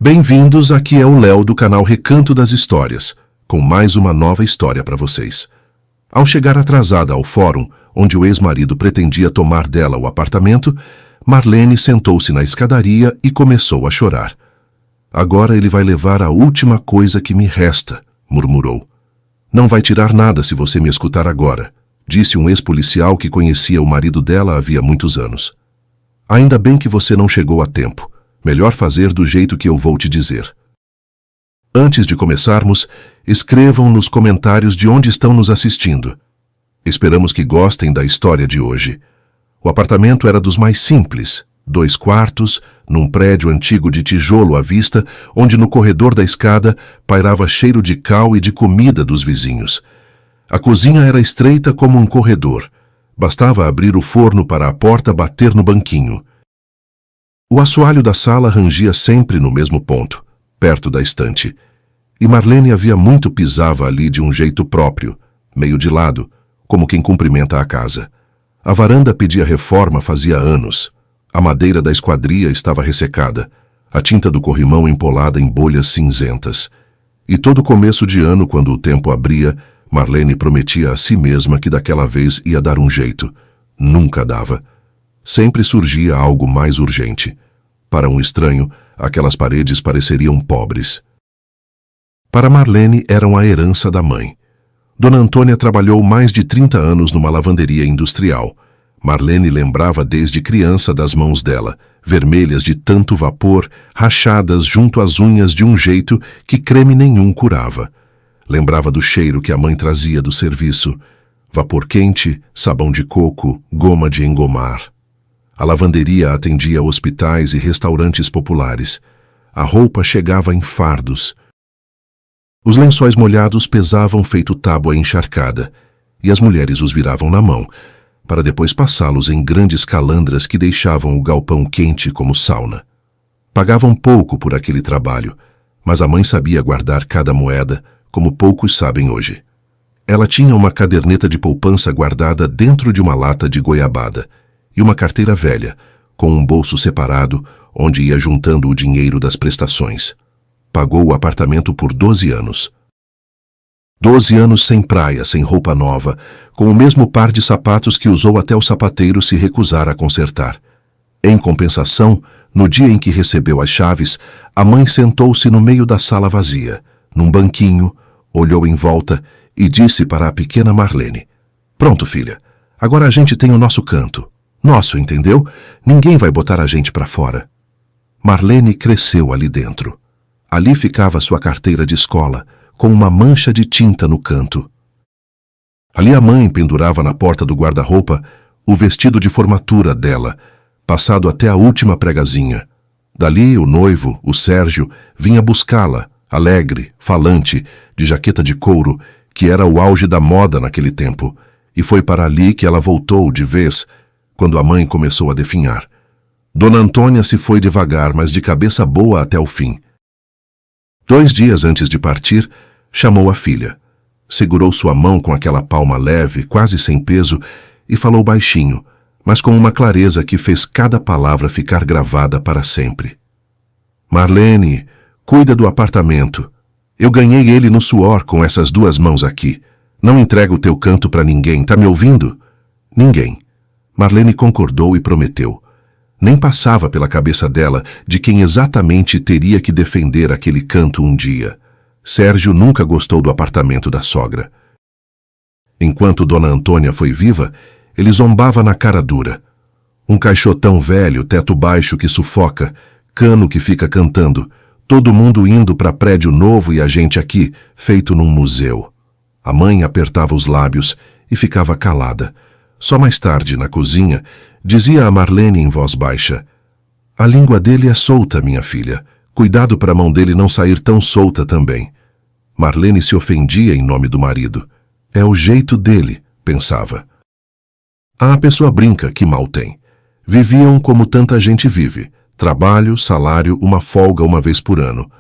Bem-vindos, aqui é o Léo do canal Recanto das Histórias, com mais uma nova história para vocês. Ao chegar atrasada ao fórum, onde o ex-marido pretendia tomar dela o apartamento, Marlene sentou-se na escadaria e começou a chorar. "Agora ele vai levar a última coisa que me resta", murmurou. "Não vai tirar nada se você me escutar agora", disse um ex-policial que conhecia o marido dela havia muitos anos. "Ainda bem que você não chegou a tempo. Melhor fazer do jeito que eu vou te dizer." Antes de começarmos, escrevam nos comentários de onde estão nos assistindo. Esperamos que gostem da história de hoje. O apartamento era dos mais simples, 2 quartos, num prédio antigo de tijolo à vista, onde no corredor da escada pairava cheiro de cal e de comida dos vizinhos. A cozinha era estreita como um corredor. Bastava abrir o forno para a porta bater no banquinho. O assoalho da sala rangia sempre no mesmo ponto, perto da estante. E Marlene havia muito pisava ali de um jeito próprio, meio de lado, como quem cumprimenta a casa. A varanda pedia reforma fazia anos. A madeira da esquadria estava ressecada, a tinta do corrimão empolada em bolhas cinzentas. E todo começo de ano, quando o tempo abria, Marlene prometia a si mesma que daquela vez ia dar um jeito. Nunca dava. Sempre surgia algo mais urgente. Para um estranho, aquelas paredes pareceriam pobres. Para Marlene, eram a herança da mãe. Dona Antônia trabalhou mais de 30 anos numa lavanderia industrial. Marlene lembrava desde criança das mãos dela, vermelhas de tanto vapor, rachadas junto às unhas de um jeito que creme nenhum curava. Lembrava do cheiro que a mãe trazia do serviço. Vapor quente, sabão de coco, goma de engomar. A lavanderia atendia hospitais e restaurantes populares. A roupa chegava em fardos. Os lençóis molhados pesavam feito tábua encharcada, e as mulheres os viravam na mão, para depois passá-los em grandes calandras que deixavam o galpão quente como sauna. Pagavam pouco por aquele trabalho, mas a mãe sabia guardar cada moeda, como poucos sabem hoje. Ela tinha uma caderneta de poupança guardada dentro de uma lata de goiabada, e uma carteira velha, com um bolso separado, onde ia juntando o dinheiro das prestações. Pagou o apartamento por 12 anos. 12 anos sem praia, sem roupa nova, com o mesmo par de sapatos que usou até o sapateiro se recusar a consertar. Em compensação, no dia em que recebeu as chaves, a mãe sentou-se no meio da sala vazia, num banquinho, olhou em volta e disse para a pequena Marlene: "Pronto, filha, agora a gente tem o nosso canto. Nosso, entendeu? Ninguém vai botar a gente para fora." Marlene cresceu ali dentro. Ali ficava sua carteira de escola, com uma mancha de tinta no canto. Ali a mãe pendurava na porta do guarda-roupa o vestido de formatura dela, passado até a última pregazinha. Dali o noivo, o Sérgio, vinha buscá-la, alegre, falante, de jaqueta de couro, que era o auge da moda naquele tempo, e foi para ali que ela voltou de vez, quando a mãe começou a definhar. Dona Antônia se foi devagar, mas de cabeça boa até o fim. 2 dias antes de partir, chamou a filha. Segurou sua mão com aquela palma leve, quase sem peso, e falou baixinho, mas com uma clareza que fez cada palavra ficar gravada para sempre. "Marlene, cuida do apartamento. Eu ganhei ele no suor com essas 2 mãos aqui. Não entrega o teu canto para ninguém, tá me ouvindo?" Ninguém. Marlene concordou e prometeu. Nem passava pela cabeça dela de quem exatamente teria que defender aquele canto um dia. Sérgio nunca gostou do apartamento da sogra. Enquanto Dona Antônia foi viva, ele zombava na cara dura. Um caixotão velho, teto baixo que sufoca, cano que fica cantando, todo mundo indo para prédio novo e a gente aqui, feito num museu. A mãe apertava os lábios e ficava calada. Só mais tarde, na cozinha, dizia a Marlene em voz baixa: "A língua dele é solta, minha filha. Cuidado para a mão dele não sair tão solta também." Marlene se ofendia em nome do marido. "É o jeito dele", pensava. A pessoa brinca, que mal tem. Viviam como tanta gente vive. Trabalho, salário, uma folga uma vez por ano.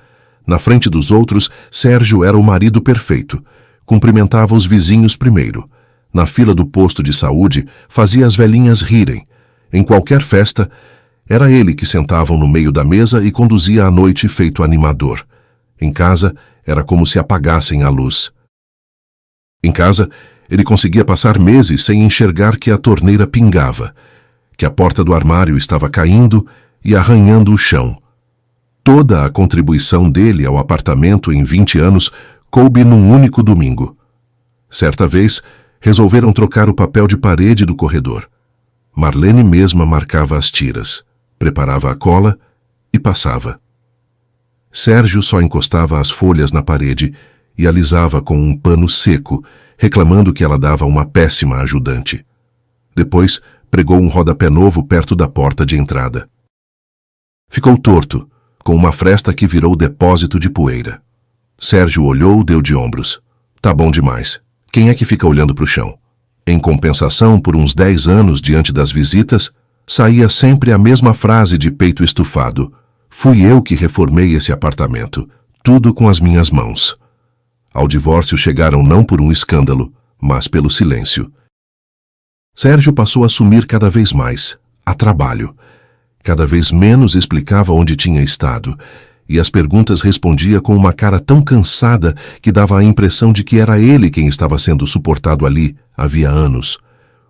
Na frente dos outros, Sérgio era o marido perfeito. Cumprimentava os vizinhos primeiro. Na fila do posto de saúde, fazia as velhinhas rirem. Em qualquer festa, Era ele que sentavam no meio da mesa e conduzia a noite feito animador. Em casa, era como se apagassem a luz. Em casa, ele conseguia passar meses sem enxergar que a torneira pingava, que a porta do armário estava caindo e arranhando o chão. Toda a contribuição dele ao apartamento em 20 anos coube num único domingo. Certa vez, resolveram trocar o papel de parede do corredor. Marlene mesma marcava as tiras, preparava a cola e passava. Sérgio só encostava as folhas na parede e alisava com um pano seco, reclamando que ela dava uma péssima ajudante. Depois, pregou um rodapé novo perto da porta de entrada. Ficou torto, com uma fresta que virou depósito de poeira. Sérgio olhou, deu de ombros. Tá bom demais. Quem é que fica olhando para o chão? Em compensação, por uns 10 anos diante das visitas, saía sempre a mesma frase de peito estufado. Fui eu que reformei esse apartamento, tudo com as minhas mãos. Ao divórcio chegaram não por um escândalo, mas pelo silêncio. Sérgio passou a sumir cada vez mais, a trabalho. Cada vez menos explicava onde tinha estado, e as perguntas respondia com uma cara tão cansada que dava a impressão de que era ele quem estava sendo suportado ali havia anos.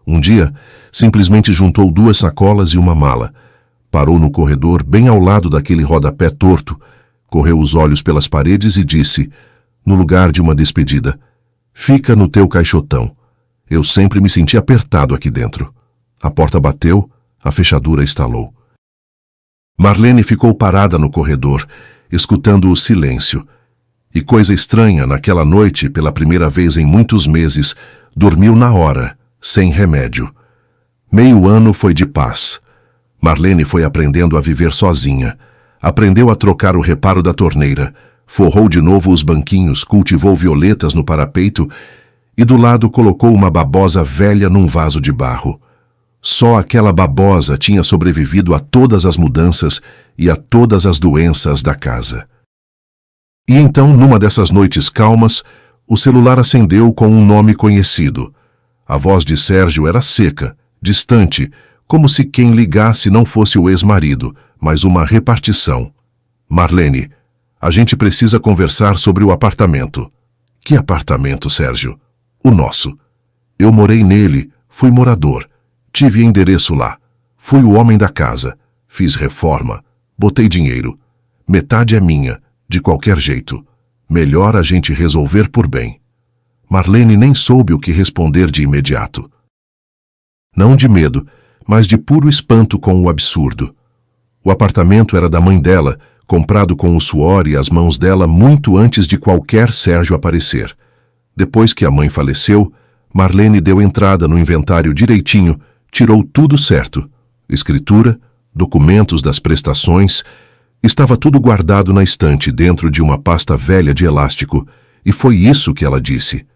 Um dia, simplesmente juntou 2 sacolas e uma mala. Parou no corredor, bem ao lado daquele rodapé torto, correu os olhos pelas paredes e disse, no lugar de uma despedida, fica no teu caixotão. Eu sempre me senti apertado aqui dentro. A porta bateu, a fechadura estalou. Marlene ficou parada no corredor, escutando o silêncio. E coisa estranha, naquela noite, pela primeira vez em muitos meses, dormiu na hora, sem remédio. Meio ano foi de paz. Marlene foi aprendendo a viver sozinha. Aprendeu a trocar o reparo da torneira, forrou de novo os banquinhos, cultivou violetas no parapeito e do lado colocou uma babosa velha num vaso de barro. Só aquela babosa tinha sobrevivido a todas as mudanças e a todas as doenças da casa. E então, numa dessas noites calmas, o celular acendeu com um nome conhecido. A voz de Sérgio era seca, distante, como se quem ligasse não fosse o ex-marido, mas uma repartição. Marlene, a gente precisa conversar sobre o apartamento. Que apartamento, Sérgio? O nosso. Eu morei nele, fui morador. Tive endereço lá. Fui o homem da casa. Fiz reforma. Botei dinheiro. Metade é minha, de qualquer jeito. Melhor a gente resolver por bem. Marlene nem soube o que responder de imediato. Não de medo, mas de puro espanto com o absurdo. O apartamento era da mãe dela, comprado com o suor e as mãos dela muito antes de qualquer Sérgio aparecer. Depois que a mãe faleceu, Marlene deu entrada no inventário direitinho, tirou tudo certo. Escritura, documentos das prestações, estava tudo guardado na estante dentro de uma pasta velha de elástico, e foi isso que ela disse.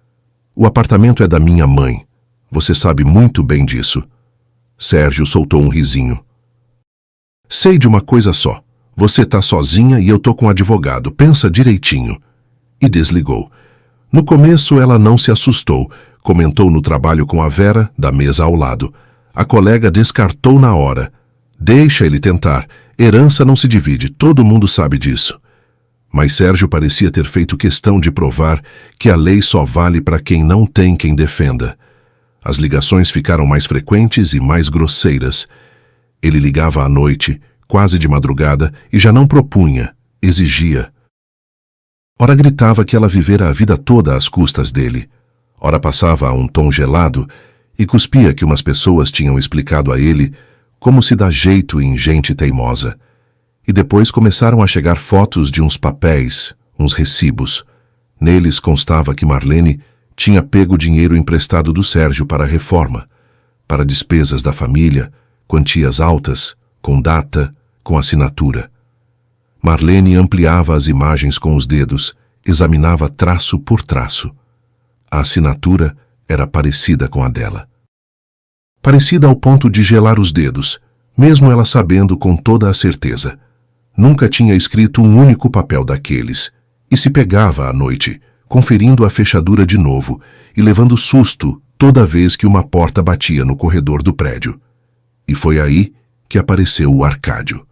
O apartamento é da minha mãe. Você sabe muito bem disso. Sérgio soltou um risinho. Sei de uma coisa só. Você tá sozinha e eu tô com um advogado. Pensa direitinho. E desligou. No começo ela não se assustou. Comentou no trabalho com a Vera, da mesa ao lado. A colega descartou na hora. Deixa ele tentar. Herança não se divide. Todo mundo sabe disso. Mas Sérgio parecia ter feito questão de provar que a lei só vale para quem não tem quem defenda. As ligações ficaram mais frequentes e mais grosseiras. Ele ligava à noite, quase de madrugada, e já não propunha, exigia. Ora gritava que ela vivera a vida toda às custas dele. Ora passava a um tom gelado e cuspia que umas pessoas tinham explicado a ele como se dá jeito em gente teimosa. E depois começaram a chegar fotos de uns papéis, uns recibos. Neles constava que Marlene tinha pego dinheiro emprestado do Sérgio para a reforma, para despesas da família, quantias altas, com data, com assinatura. Marlene ampliava as imagens com os dedos, examinava traço por traço. A assinatura era parecida com a dela. Parecida ao ponto de gelar os dedos, mesmo ela sabendo com toda a certeza. Nunca tinha escrito um único papel daqueles, e se pegava à noite, conferindo a fechadura de novo e levando susto toda vez que uma porta batia no corredor do prédio. E foi aí que apareceu o Arcádio.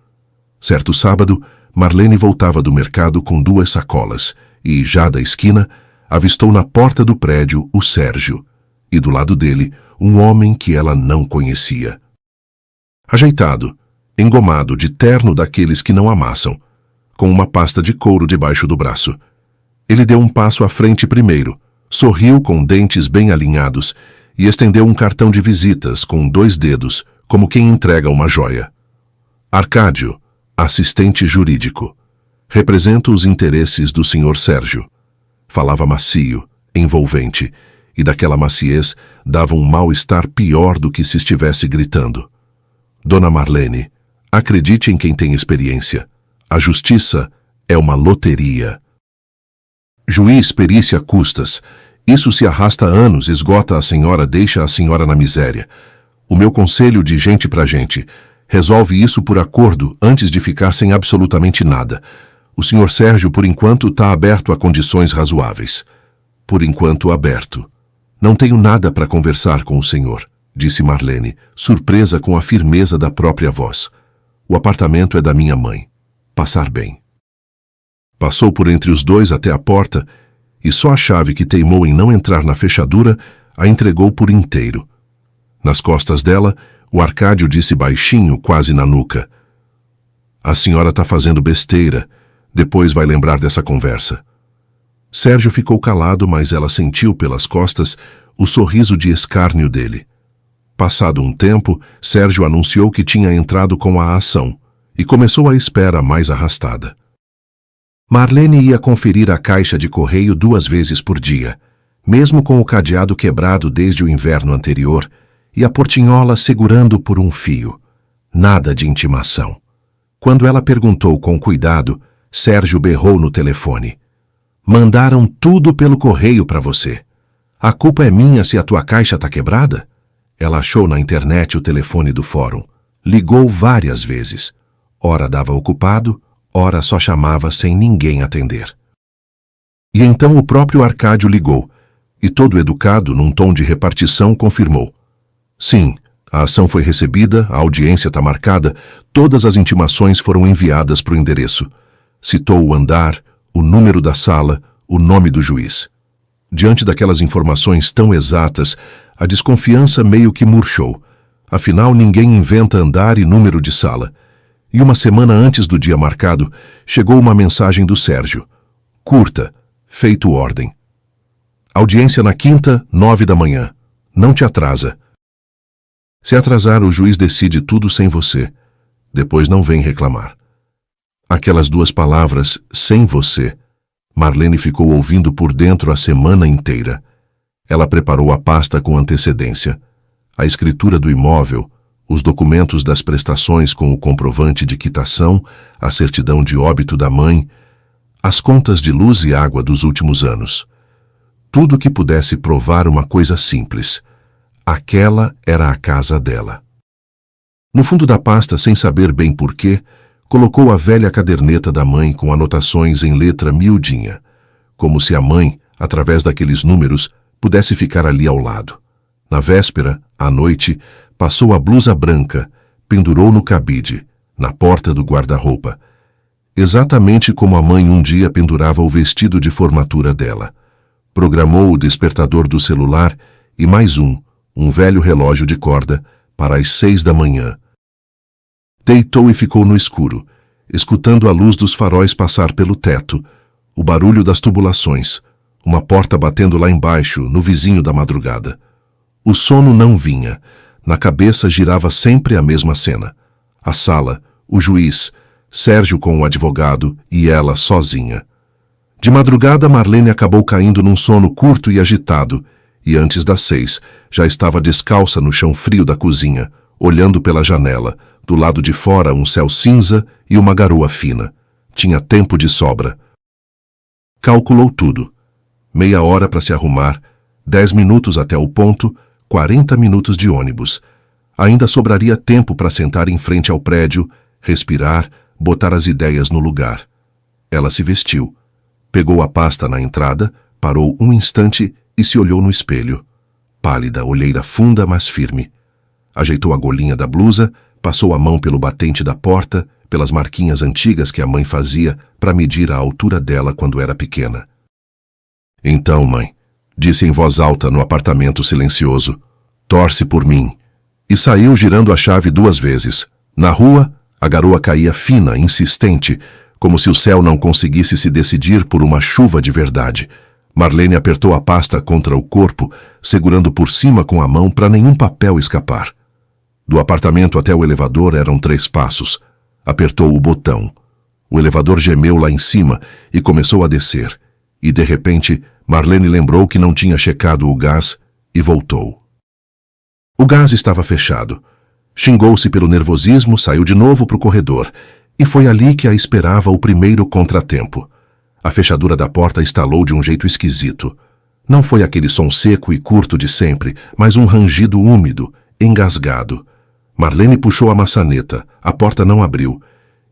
Certo sábado, Marlene voltava do mercado com 2 sacolas e, já da esquina, avistou na porta do prédio o Sérgio e, do lado dele, um homem que ela não conhecia. Ajeitado, engomado de terno daqueles que não amassam, com uma pasta de couro debaixo do braço. Ele deu um passo à frente primeiro, sorriu com dentes bem alinhados e estendeu um cartão de visitas com 2 dedos, como quem entrega uma joia. Arcádio, assistente jurídico. Represento os interesses do Sr. Sérgio. Falava macio, envolvente, e daquela maciez dava um mal-estar pior do que se estivesse gritando. Dona Marlene, acredite em quem tem experiência. A justiça é uma loteria. Juiz, perícia, custas. Isso se arrasta há anos, esgota a senhora, deixa a senhora na miséria. O meu conselho de gente pra gente. Resolve isso por acordo antes de ficar sem absolutamente nada. O Sr. Sérgio, por enquanto, está aberto a condições razoáveis. Por enquanto, aberto. Não tenho nada para conversar com o senhor, disse Marlene, surpresa com a firmeza da própria voz. O apartamento é da minha mãe. Passar bem. Passou por entre os 2 até a porta e só a chave que teimou em não entrar na fechadura a entregou por inteiro. Nas costas dela, o Arcádio disse baixinho, quase na nuca: a senhora está fazendo besteira, depois vai lembrar dessa conversa. Sérgio ficou calado, mas ela sentiu pelas costas o sorriso de escárnio dele. Passado um tempo, Sérgio anunciou que tinha entrado com a ação e começou a espera mais arrastada. Marlene ia conferir a caixa de correio 2 vezes por dia, mesmo com o cadeado quebrado desde o inverno anterior e a portinhola segurando por um fio. Nada de intimação. Quando ela perguntou com cuidado, Sérgio berrou no telefone: mandaram tudo pelo correio para você. A culpa é minha se a tua caixa está quebrada? Ela achou na internet o telefone do fórum. Ligou várias vezes. Ora dava ocupado, ora só chamava sem ninguém atender. E então o próprio Arcádio ligou, e todo educado, num tom de repartição, confirmou: sim, a ação foi recebida, a audiência está marcada, todas as intimações foram enviadas para o endereço. Citou o andar, o número da sala, o nome do juiz. Diante daquelas informações tão exatas, a desconfiança meio que murchou. Afinal, ninguém inventa andar e número de sala. E uma semana antes do dia marcado, chegou uma mensagem do Sérgio. Curta, feito ordem. Audiência na quinta, 9 da manhã. Não te atrasa. Se atrasar, o juiz decide tudo sem você. Depois não vem reclamar. Aquelas 2 palavras, sem você, Marlene ficou ouvindo por dentro a semana inteira. Ela preparou a pasta com antecedência. A escritura do imóvel, os documentos das prestações com o comprovante de quitação, a certidão de óbito da mãe, as contas de luz e água dos últimos anos. Tudo que pudesse provar uma coisa simples. Aquela era a casa dela. No fundo da pasta, sem saber bem porquê, colocou a velha caderneta da mãe com anotações em letra miudinha, como se a mãe, através daqueles números, pudesse ficar ali ao lado. Na véspera, à noite, passou a blusa branca, pendurou no cabide, na porta do guarda-roupa, exatamente como a mãe um dia pendurava o vestido de formatura dela. Programou o despertador do celular e mais um velho relógio de corda, para as 6 da manhã. Deitou e ficou no escuro, escutando a luz dos faróis passar pelo teto, o barulho das tubulações, uma porta batendo lá embaixo, no vizinho da madrugada. O sono não vinha. Na cabeça girava sempre a mesma cena. A sala, o juiz, Sérgio com o advogado e ela sozinha. De madrugada, Marlene acabou caindo num sono curto e agitado, e antes das 6, já estava descalça no chão frio da cozinha, olhando pela janela, do lado de fora um céu cinza e uma garoa fina. Tinha tempo de sobra. Calculou tudo. Meia hora para se arrumar, 10 minutos até o ponto, 40 minutos de ônibus. Ainda sobraria tempo para sentar em frente ao prédio, respirar, botar as ideias no lugar. Ela se vestiu. Pegou a pasta na entrada, parou um instante e se olhou no espelho. Pálida, olheira funda, mas firme. Ajeitou a golinha da blusa, Passou a mão pelo batente da porta, pelas marquinhas antigas que a mãe fazia para medir a altura dela quando era pequena. Então, mãe, disse em voz alta no apartamento silencioso, torce por mim. E saiu girando a chave 2 vezes. Na rua, a garoa caía fina, insistente, como se o céu não conseguisse se decidir por uma chuva de verdade. Marlene apertou a pasta contra o corpo, segurando por cima com a mão para nenhum papel escapar. Do apartamento até o elevador eram 3 passos. Apertou o botão. O elevador gemeu lá em cima e começou a descer. E, de repente, Marlene lembrou que não tinha checado o gás e voltou. O gás estava fechado. Xingou-se pelo nervosismo, saiu de novo para o corredor. E foi ali que a esperava o primeiro contratempo. A fechadura da porta estalou de um jeito esquisito. Não foi aquele som seco e curto de sempre, mas um rangido úmido, engasgado. Marlene puxou a maçaneta. A porta não abriu.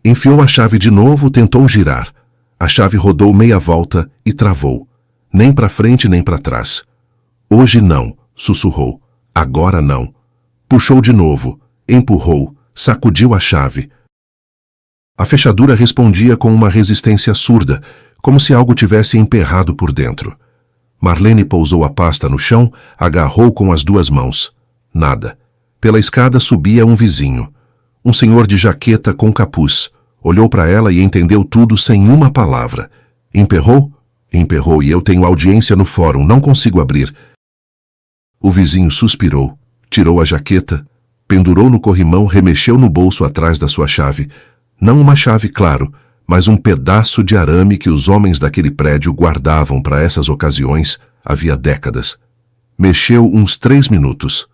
Enfiou a chave de novo, tentou girar. A chave rodou meia volta e travou. Nem para frente nem para trás. Hoje não, sussurrou. Agora não. Puxou de novo. Empurrou. Sacudiu a chave. A fechadura respondia com uma resistência surda, como se algo tivesse emperrado por dentro. Marlene pousou a pasta no chão, agarrou com as 2 mãos. Nada. Pela escada subia um vizinho. Um senhor de jaqueta com capuz. Olhou para ela e entendeu tudo sem uma palavra. Emperrou? Emperrou e eu tenho audiência no fórum, não consigo abrir. O vizinho suspirou, tirou a jaqueta, pendurou no corrimão, remexeu no bolso atrás da sua chave. Não uma chave, claro, mas um pedaço de arame que os homens daquele prédio guardavam para essas ocasiões havia décadas. Mexeu uns 3 minutos.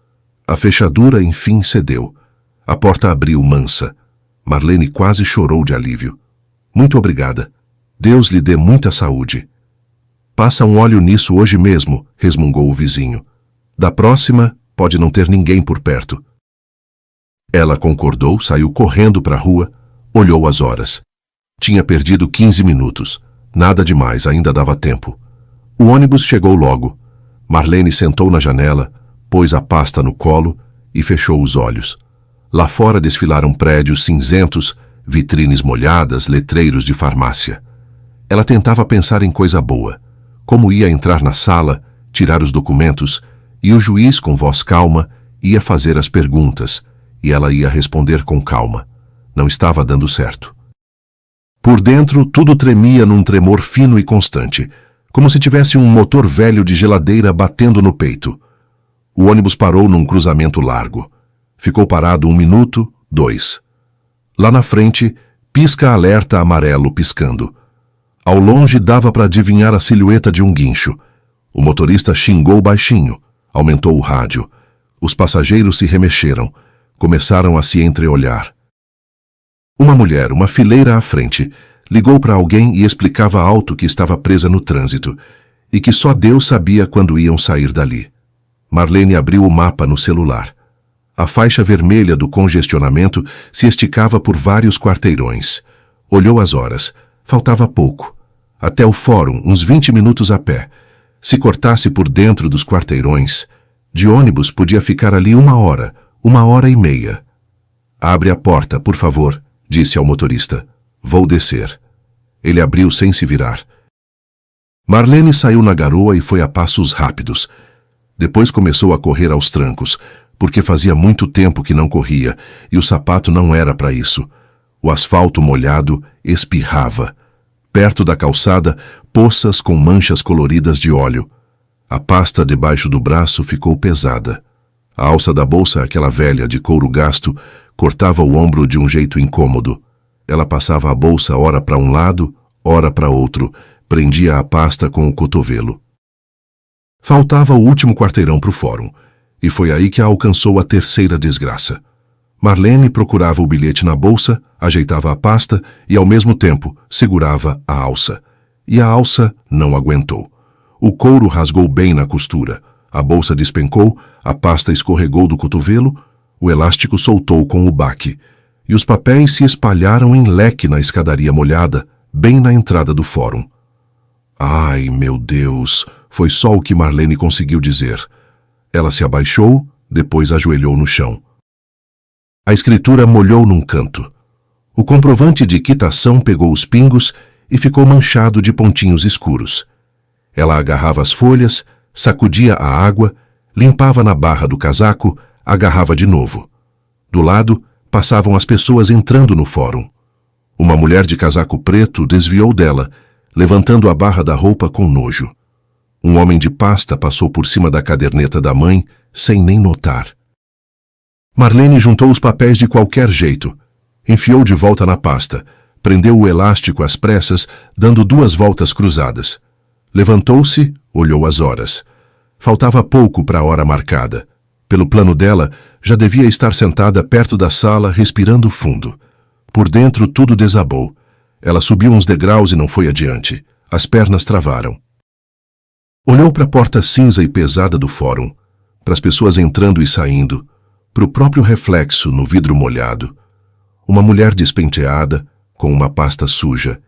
A fechadura, enfim, cedeu. A porta abriu mansa. Marlene quase chorou de alívio. Muito obrigada. Deus lhe dê muita saúde. Passa um óleo nisso hoje mesmo, resmungou o vizinho. Da próxima, pode não ter ninguém por perto. Ela concordou, saiu correndo para a rua, olhou as horas. Tinha perdido 15 minutos. Nada demais, ainda dava tempo. O ônibus chegou logo. Marlene sentou na janela, pôs a pasta no colo e fechou os olhos. Lá fora desfilaram prédios cinzentos, vitrines molhadas, letreiros de farmácia. Ela tentava pensar em coisa boa. Como ia entrar na sala, tirar os documentos, e o juiz, com voz calma, ia fazer as perguntas, e ela ia responder com calma. Não estava dando certo. Por dentro, tudo tremia num tremor fino e constante, como se tivesse um motor velho de geladeira batendo no peito. O ônibus parou num cruzamento largo. Ficou parado 1 minuto, 2. Lá na frente, pisca-alerta amarelo piscando. Ao longe dava para adivinhar a silhueta de um guincho. O motorista xingou baixinho, aumentou o rádio. Os passageiros se remexeram, começaram a se entreolhar. Uma mulher, uma fileira à frente, ligou para alguém e explicava alto que estava presa no trânsito e que só Deus sabia quando iam sair dali. Marlene abriu o mapa no celular. A faixa vermelha do congestionamento se esticava por vários quarteirões. Olhou as horas. Faltava pouco. Até o fórum, uns 20 minutos a pé. Se cortasse por dentro dos quarteirões, de ônibus podia ficar ali 1 hora, 1h30. Abre a porta, por favor, disse ao motorista. Vou descer. Ele abriu sem se virar. Marlene saiu na garoa e foi a passos rápidos. Depois começou a correr aos trancos, porque fazia muito tempo que não corria, e o sapato não era para isso. O asfalto molhado espirrava. Perto da calçada, poças com manchas coloridas de óleo. A pasta debaixo do braço ficou pesada. A alça da bolsa, aquela velha de couro gasto, cortava o ombro de um jeito incômodo. Ela passava a bolsa ora para um lado, ora para outro, prendia a pasta com o cotovelo. Faltava o último quarteirão para o fórum, e foi aí que a alcançou a terceira desgraça. Marlene procurava o bilhete na bolsa, ajeitava a pasta e, ao mesmo tempo, segurava a alça. E a alça não aguentou. O couro rasgou bem na costura, a bolsa despencou, a pasta escorregou do cotovelo, o elástico soltou com o baque, e os papéis se espalharam em leque na escadaria molhada, bem na entrada do fórum. Ai, meu Deus, foi só o que Marlene conseguiu dizer. Ela se abaixou, depois ajoelhou no chão. A escritura molhou num canto. O comprovante de quitação pegou os pingos e ficou manchado de pontinhos escuros. Ela agarrava as folhas, sacudia a água, limpava na barra do casaco, agarrava de novo. Do lado, passavam as pessoas entrando no fórum. Uma mulher de casaco preto desviou dela, levantando a barra da roupa com nojo. Um homem de pasta passou por cima da caderneta da mãe, sem nem notar. Marlene juntou os papéis de qualquer jeito. Enfiou de volta na pasta, prendeu o elástico às pressas, dando 2 voltas cruzadas. Levantou-se, olhou as horas. Faltava pouco para a hora marcada. Pelo plano dela, já devia estar sentada perto da sala, respirando fundo. Por dentro, tudo desabou. Ela subiu uns degraus e não foi adiante. As pernas travaram. Olhou para a porta cinza e pesada do fórum, para as pessoas entrando e saindo, para o próprio reflexo no vidro molhado. Uma mulher despenteada, com uma pasta suja,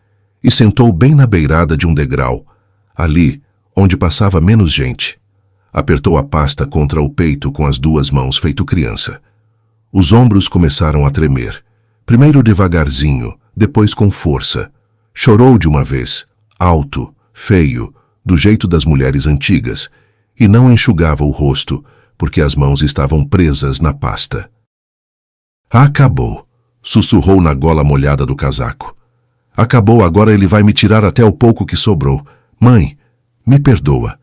e sentou bem na beirada de um degrau, ali, onde passava menos gente. Apertou a pasta contra o peito com as 2 mãos, feito criança. Os ombros começaram a tremer. Primeiro devagarzinho, depois com força. Chorou de uma vez, alto, feio, do jeito das mulheres antigas, e não enxugava o rosto, porque as mãos estavam presas na pasta. Acabou, sussurrou na gola molhada do casaco. Acabou, agora ele vai me tirar até o pouco que sobrou. Mãe, me perdoa.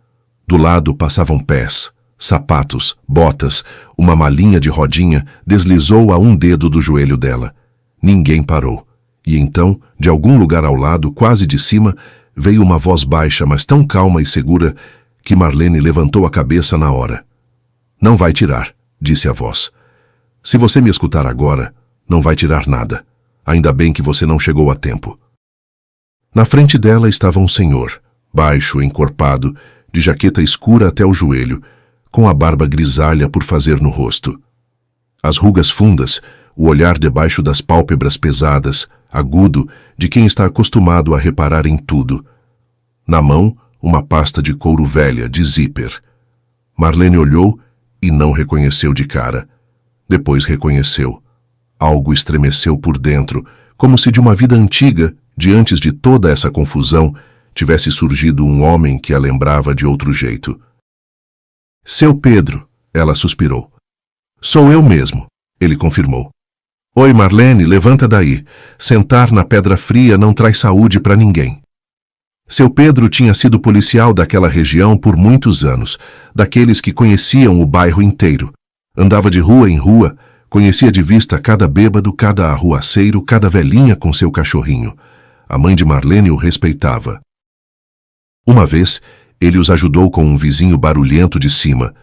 Do lado passavam pés, sapatos, botas, uma malinha de rodinha deslizou a um dedo do joelho dela. Ninguém parou. E então, de algum lugar ao lado, quase de cima, veio uma voz baixa, mas tão calma e segura, que Marlene levantou a cabeça na hora. Não vai tirar, disse a voz. Se você me escutar agora, não vai tirar nada. Ainda bem que você não chegou a tempo. Na frente dela estava um senhor, baixo, encorpado, de jaqueta escura até o joelho, com a barba grisalha por fazer no rosto. As rugas fundas, o olhar debaixo das pálpebras pesadas, agudo, de quem está acostumado a reparar em tudo. Na mão, uma pasta de couro velha, de zíper. Marlene olhou e não reconheceu de cara. Depois reconheceu. Algo estremeceu por dentro, como se de uma vida antiga, de antes de toda essa confusão, tivesse surgido um homem que a lembrava de outro jeito. Seu Pedro, ela suspirou. Sou eu mesmo, ele confirmou. Oi, Marlene, levanta daí. Sentar na pedra fria não traz saúde para ninguém. Seu Pedro tinha sido policial daquela região por muitos anos, daqueles que conheciam o bairro inteiro. Andava de rua em rua, conhecia de vista cada bêbado, cada arruaceiro, cada velhinha com seu cachorrinho. A mãe de Marlene o respeitava. Uma vez, ele os ajudou com um vizinho barulhento de cima.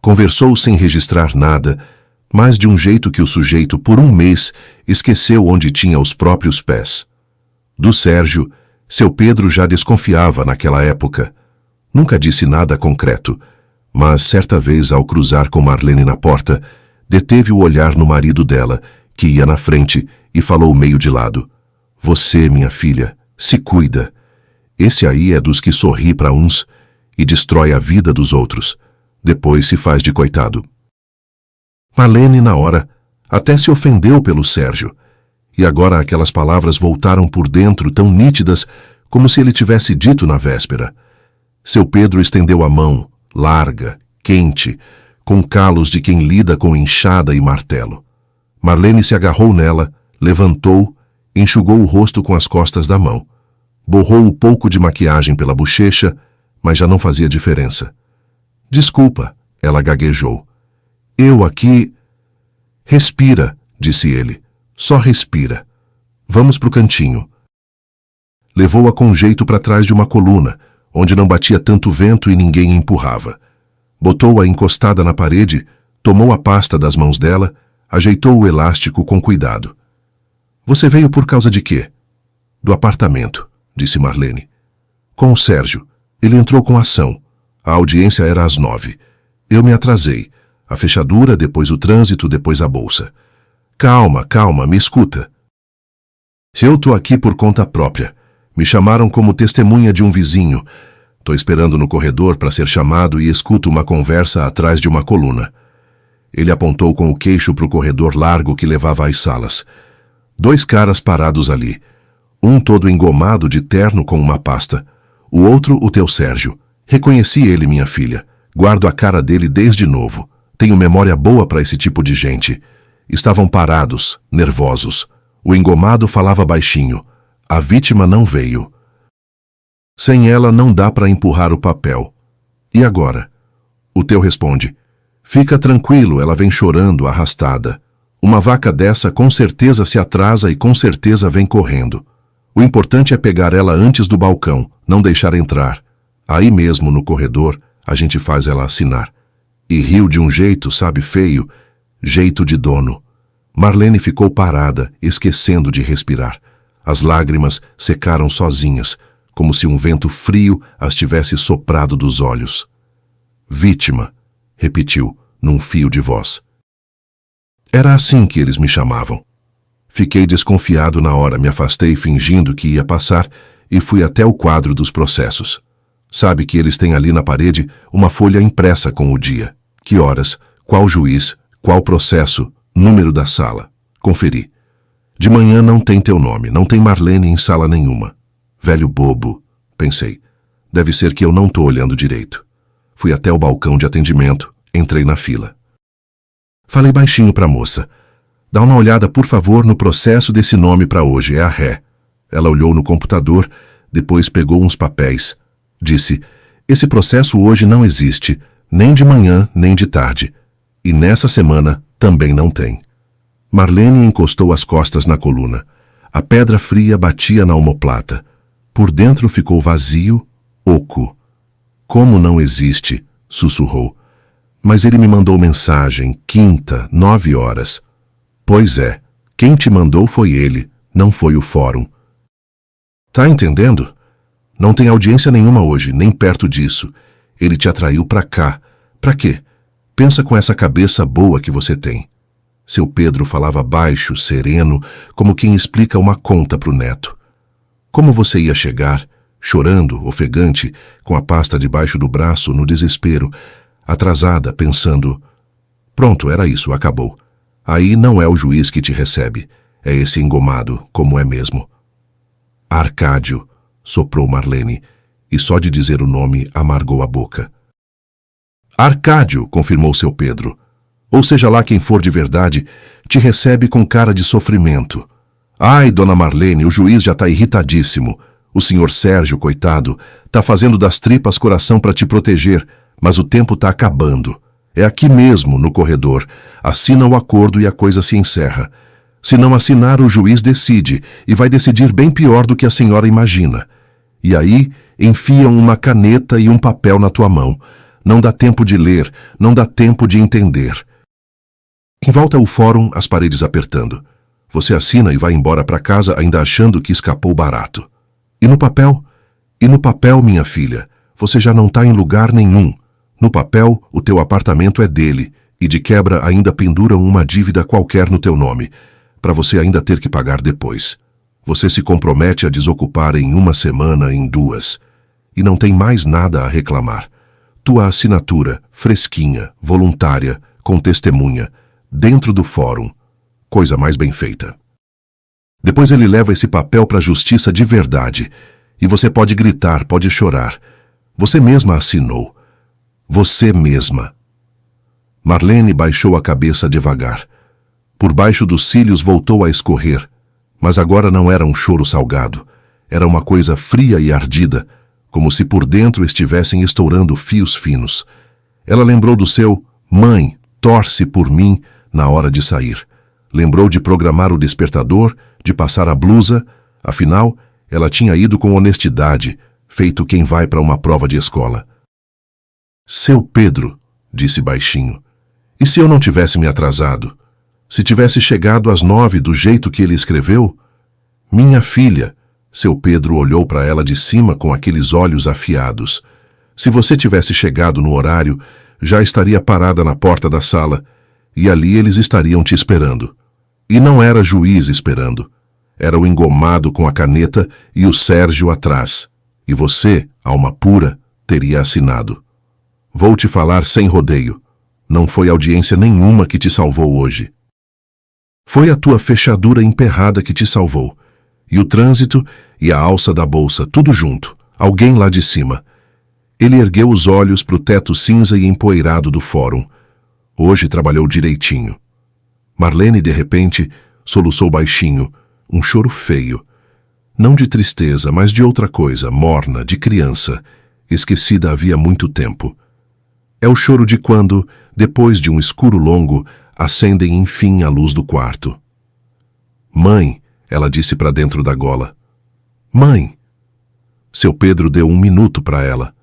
Conversou sem registrar nada, mas de um jeito que o sujeito, por um mês, esqueceu onde tinha os próprios pés. Do Sérgio, seu Pedro já desconfiava naquela época. Nunca disse nada concreto, mas certa vez, ao cruzar com Marlene na porta, deteve o olhar no marido dela, que ia na frente, e falou meio de lado. Você, minha filha, se cuida. Esse aí é dos que sorri para uns e destrói a vida dos outros. Depois se faz de coitado. Marlene, na hora, até se ofendeu pelo Sérgio. E agora aquelas palavras voltaram por dentro tão nítidas como se ele tivesse dito na véspera. Seu Pedro estendeu a mão, larga, quente, com calos de quem lida com enxada e martelo. Marlene se agarrou nela, levantou, enxugou o rosto com as costas da mão. Borrou um pouco de maquiagem pela bochecha, mas já não fazia diferença. Desculpa, ela gaguejou. Eu aqui... Respira, disse ele. Só respira. Vamos pro cantinho. Levou-a com jeito para trás de uma coluna, onde não batia tanto vento e ninguém empurrava. Botou-a encostada na parede, tomou a pasta das mãos dela, ajeitou o elástico com cuidado. Você veio por causa de quê? Do apartamento, disse Marlene. Com o Sérgio. Ele entrou com ação. A audiência era às 9. Eu me atrasei. A fechadura, depois o trânsito, depois a bolsa. Calma, calma, me escuta. Eu tô aqui por conta própria. Me chamaram como testemunha de um vizinho. Tô esperando no corredor para ser chamado e escuto uma conversa atrás de uma coluna. Ele apontou com o queixo para o corredor largo que levava às salas. 2 caras parados ali. Um todo engomado de terno com uma pasta. O outro, o teu Sérgio. Reconheci ele, minha filha. Guardo a cara dele desde novo. Tenho memória boa para esse tipo de gente. Estavam parados, nervosos. O engomado falava baixinho. A vítima não veio. Sem ela não dá para empurrar o papel. E agora? O teu responde. Fica tranquilo, ela vem chorando, arrastada. Uma vaca dessa com certeza se atrasa e com certeza vem correndo. O importante é pegar ela antes do balcão, não deixar entrar. Aí mesmo, no corredor, a gente faz ela assinar. E riu de um jeito, sabe, feio, jeito de dono. Marlene ficou parada, esquecendo de respirar. As lágrimas secaram sozinhas, como se um vento frio as tivesse soprado dos olhos. Vítima, repetiu, num fio de voz. Era assim que eles me chamavam. Fiquei desconfiado na hora, me afastei fingindo que ia passar e fui até o quadro dos processos. Sabe que eles têm ali na parede uma folha impressa com o dia, que horas, qual juiz, qual processo, número da sala. Conferi. De manhã não tem teu nome, não tem Marlene em sala nenhuma. Velho bobo, pensei. Deve ser que eu não tô olhando direito. Fui até o balcão de atendimento, entrei na fila. Falei baixinho para a moça. Dá uma olhada, por favor, no processo desse nome para hoje, é a ré. Ela olhou no computador, depois pegou uns papéis. Disse, esse processo hoje não existe, nem de manhã, nem de tarde. E nessa semana também não tem. Marlene encostou as costas na coluna. A pedra fria batia na omoplata. Por dentro ficou vazio, oco. Como não existe, sussurrou. Mas ele me mandou mensagem, quinta, 9 horas. Pois é, quem te mandou foi ele, não foi o fórum. Tá entendendo? Não tem audiência nenhuma hoje, nem perto disso. Ele te atraiu pra cá. Pra quê? Pensa com essa cabeça boa que você tem. Seu Pedro falava baixo, sereno, como quem explica uma conta pro neto. Como você ia chegar, chorando, ofegante, com a pasta debaixo do braço, no desespero, atrasada, pensando... Pronto, era isso, acabou. Aí não é o juiz que te recebe, é esse engomado, como é mesmo. Arcádio, soprou Marlene, e só de dizer o nome amargou a boca. Arcádio, confirmou seu Pedro. Ou seja lá quem for de verdade, te recebe com cara de sofrimento. Ai, dona Marlene, o juiz já tá irritadíssimo. O senhor Sérgio, coitado, tá fazendo das tripas coração para te proteger, mas o tempo tá acabando. É aqui mesmo, no corredor. Assina o acordo e a coisa se encerra. Se não assinar, o juiz decide, e vai decidir bem pior do que a senhora imagina. E aí, enfiam uma caneta e um papel na tua mão. Não dá tempo de ler, não dá tempo de entender. Em volta ao fórum, as paredes apertando. Você assina e vai embora para casa ainda achando que escapou barato. E no papel? E no papel, minha filha, você já não tá em lugar nenhum. No papel, o teu apartamento é dele, e de quebra ainda penduram uma dívida qualquer no teu nome, para você ainda ter que pagar depois. Você se compromete a desocupar em 1 semana, em 2, e não tem mais nada a reclamar. Tua assinatura, fresquinha, voluntária, com testemunha, dentro do fórum. Coisa mais bem feita. Depois ele leva esse papel para a justiça de verdade, e você pode gritar, pode chorar. Você mesma assinou. Você mesma. Marlene baixou a cabeça devagar. Por baixo dos cílios voltou a escorrer, mas agora não era um choro salgado. Era uma coisa fria e ardida, como se por dentro estivessem estourando fios finos. Ela lembrou do seu "Mãe, torce por mim" na hora de sair. Lembrou de programar o despertador, de passar a blusa. Afinal, ela tinha ido com honestidade, feito quem vai para uma prova de escola. Seu Pedro, disse baixinho, e se eu não tivesse me atrasado? Se tivesse chegado às 9 do jeito que ele escreveu? Minha filha, seu Pedro olhou para ela de cima com aqueles olhos afiados. Se você tivesse chegado no horário, já estaria parada na porta da sala, e ali eles estariam te esperando. E não era juiz esperando. Era o engomado com a caneta e o Sérgio atrás. E você, alma pura, teria assinado. Vou te falar sem rodeio. Não foi audiência nenhuma que te salvou hoje. Foi a tua fechadura emperrada que te salvou. E o trânsito e a alça da bolsa, tudo junto. Alguém lá de cima. Ele ergueu os olhos para o teto cinza e empoeirado do fórum. Hoje trabalhou direitinho. Marlene, de repente, soluçou baixinho, um choro feio. Não de tristeza, mas de outra coisa, morna, de criança, esquecida havia muito tempo. É o choro de quando, depois de um escuro longo, acendem enfim a luz do quarto. Mãe, ela disse para dentro da gola. Mãe! Seu Pedro deu 1 minuto para ela.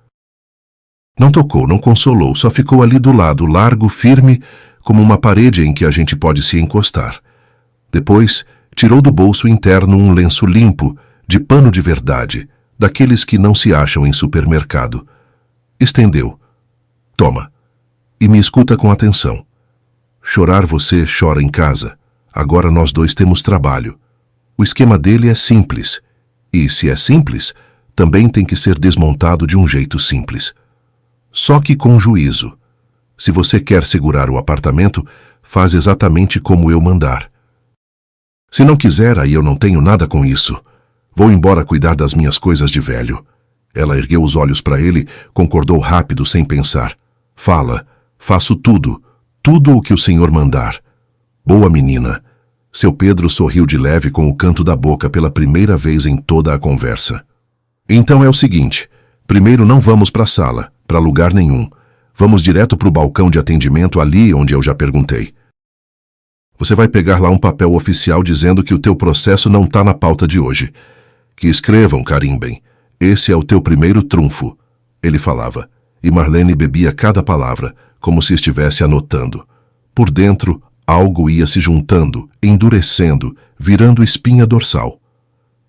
Não tocou, não consolou, só ficou ali do lado, largo, firme, como uma parede em que a gente pode se encostar. Depois, tirou do bolso interno um lenço limpo, de pano de verdade, daqueles que não se acham em supermercado. Estendeu. Toma. E me escuta com atenção. Chorar você chora em casa. Agora nós dois temos trabalho. O esquema dele é simples. E, se é simples, também tem que ser desmontado de um jeito simples. Só que com juízo. Se você quer segurar o apartamento, faz exatamente como eu mandar. Se não quiser, aí eu não tenho nada com isso. Vou embora cuidar das minhas coisas de velho. Ela ergueu os olhos para ele, concordou rápido, sem pensar. Fala, faço tudo, tudo o que o senhor mandar. Boa menina. Seu Pedro sorriu de leve com o canto da boca pela primeira vez em toda a conversa. Então é o seguinte, primeiro não vamos para a sala, para lugar nenhum. Vamos direto para o balcão de atendimento ali onde eu já perguntei. Você vai pegar lá um papel oficial dizendo que o teu processo não está na pauta de hoje. Que escrevam, carimbem. Esse é o teu primeiro trunfo. Ele falava, e Marlene bebia cada palavra, como se estivesse anotando. Por dentro, algo ia se juntando, endurecendo, virando espinha dorsal.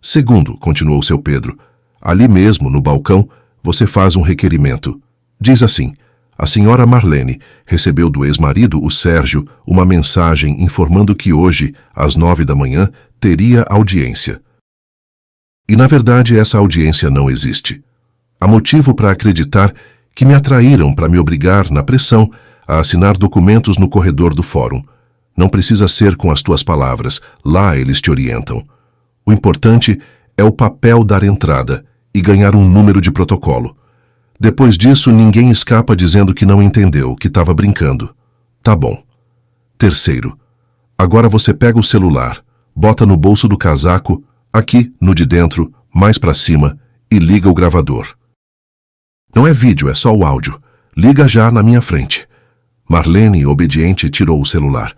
Segundo, continuou seu Pedro, ali mesmo, no balcão, você faz um requerimento. Diz assim, a senhora Marlene recebeu do ex-marido, o Sérgio, uma mensagem informando que hoje, às 9 da manhã, teria audiência. E, na verdade, essa audiência não existe. Há motivo para acreditar que me atraíram para me obrigar, na pressão, a assinar documentos no corredor do fórum. Não precisa ser com as tuas palavras, lá eles te orientam. O importante é o papel dar entrada e ganhar um número de protocolo. Depois disso, ninguém escapa dizendo que não entendeu, que estava brincando. Tá bom. Terceiro, agora você pega o celular, bota no bolso do casaco, aqui, no de dentro, mais para cima, e liga o gravador. Não é vídeo, é só o áudio. Liga já na minha frente. Marlene, obediente, tirou o celular.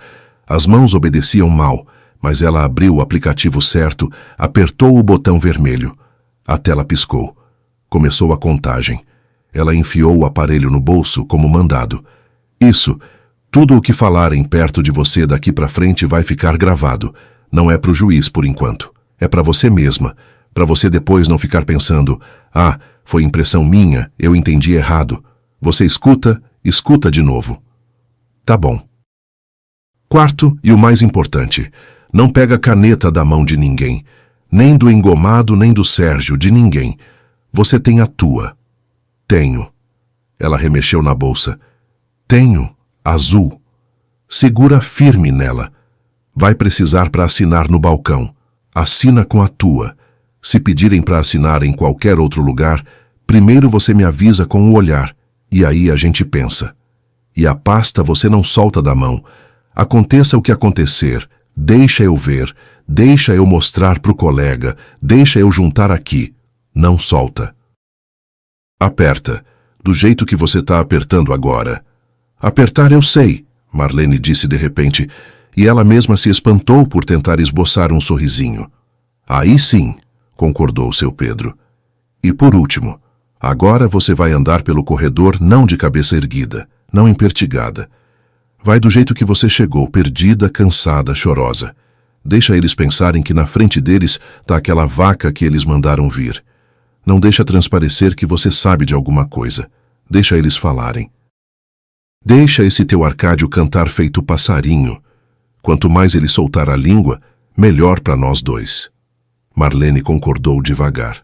As mãos obedeciam mal, mas ela abriu o aplicativo certo, apertou o botão vermelho. A tela piscou. Começou a contagem. Ela enfiou o aparelho no bolso como mandado. Isso, tudo o que falarem perto de você daqui para frente vai ficar gravado. Não é para o juiz por enquanto. É para você mesma, para você depois não ficar pensando, ah, foi impressão minha, eu entendi errado. Você escuta, escuta de novo. Tá bom. Quarto e o mais importante, não pega a caneta da mão de ninguém, nem do engomado, nem do Sérgio, de ninguém. Você tem a tua. Tenho. Ela remexeu na bolsa. Tenho. Azul. Segura firme nela. Vai precisar para assinar no balcão. Assina com a tua. Se pedirem para assinar em qualquer outro lugar, primeiro você me avisa com o olhar, e aí a gente pensa. E a pasta você não solta da mão. Aconteça o que acontecer, deixa eu ver, deixa eu mostrar pro colega, deixa eu juntar aqui. Não solta. Aperta, do jeito que você tá apertando agora. Apertar eu sei, Marlene disse de repente, e ela mesma se espantou por tentar esboçar um sorrisinho. Aí sim, concordou seu Pedro. E por último, agora você vai andar pelo corredor não de cabeça erguida, não empertigada. Vai do jeito que você chegou, perdida, cansada, chorosa. Deixa eles pensarem que na frente deles tá aquela vaca que eles mandaram vir. Não deixa transparecer que você sabe de alguma coisa. Deixa eles falarem. Deixa esse teu Arcádio cantar feito passarinho. Quanto mais ele soltar a língua, melhor para nós dois. Marlene concordou devagar.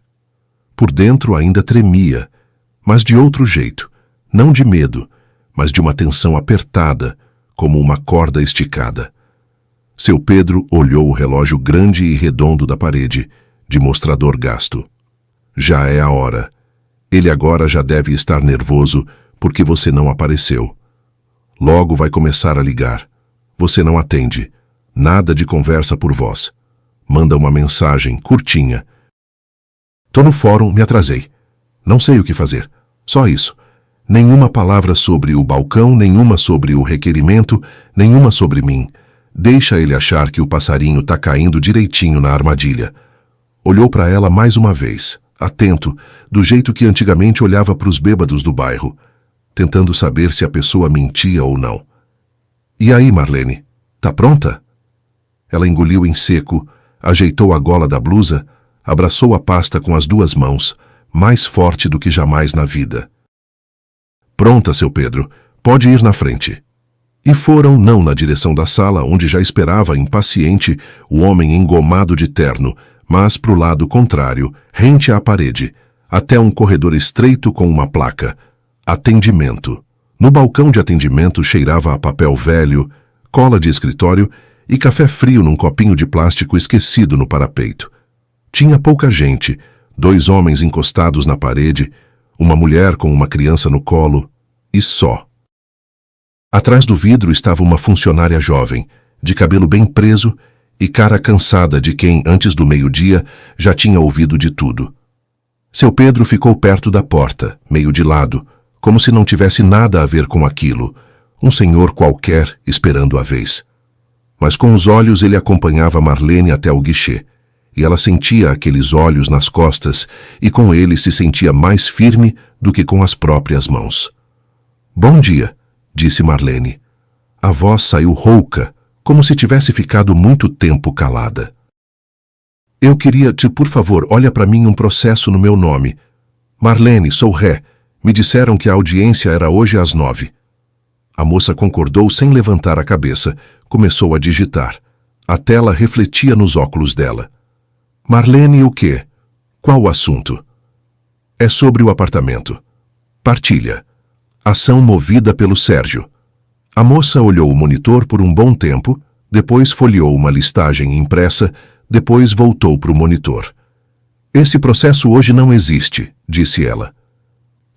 Por dentro ainda tremia, mas de outro jeito, não de medo, mas de uma tensão apertada, como uma corda esticada. Seu Pedro olhou o relógio grande e redondo da parede, de mostrador gasto. Já é a hora. Ele agora já deve estar nervoso porque você não apareceu. Logo vai começar a ligar. Você não atende. Nada de conversa por voz. Manda uma mensagem curtinha. Tô no fórum, me atrasei. Não sei o que fazer. Só isso. Nenhuma palavra sobre o balcão, nenhuma sobre o requerimento, nenhuma sobre mim. Deixa ele achar que o passarinho tá caindo direitinho na armadilha. Olhou para ela mais uma vez, atento, do jeito que antigamente olhava para os bêbados do bairro, tentando saber se a pessoa mentia ou não. E aí, Marlene, tá pronta? Ela engoliu em seco, ajeitou a gola da blusa, abraçou a pasta com as duas mãos, mais forte do que jamais na vida. Pronta, seu Pedro, pode ir na frente. E foram não na direção da sala, onde já esperava impaciente o homem engomado de terno, mas pro lado contrário, rente à parede, até um corredor estreito com uma placa. Atendimento. No balcão de atendimento cheirava a papel velho, cola de escritório e café frio num copinho de plástico esquecido no parapeito. Tinha pouca gente, 2 homens encostados na parede, uma mulher com uma criança no colo, e só. Atrás do vidro estava uma funcionária jovem, de cabelo bem preso e cara cansada de quem, antes do meio-dia, já tinha ouvido de tudo. Seu Pedro ficou perto da porta, meio de lado, como se não tivesse nada a ver com aquilo, um senhor qualquer esperando a vez. Mas com os olhos ele acompanhava Marlene até o guichê, e ela sentia aqueles olhos nas costas e com ele se sentia mais firme do que com as próprias mãos. Bom dia, disse Marlene. A voz saiu rouca, como se tivesse ficado muito tempo calada. Eu queria por favor, olha para mim um processo no meu nome. Marlene, sou ré. Me disseram que a audiência era hoje às 9. A moça concordou sem levantar a cabeça. Começou a digitar. A tela refletia nos óculos dela. Marlene, o quê? Qual o assunto? É sobre o apartamento. Partilha. Ação movida pelo Sérgio. A moça olhou o monitor por um bom tempo, depois folheou uma listagem impressa, depois voltou para o monitor. Esse processo hoje não existe, disse ela.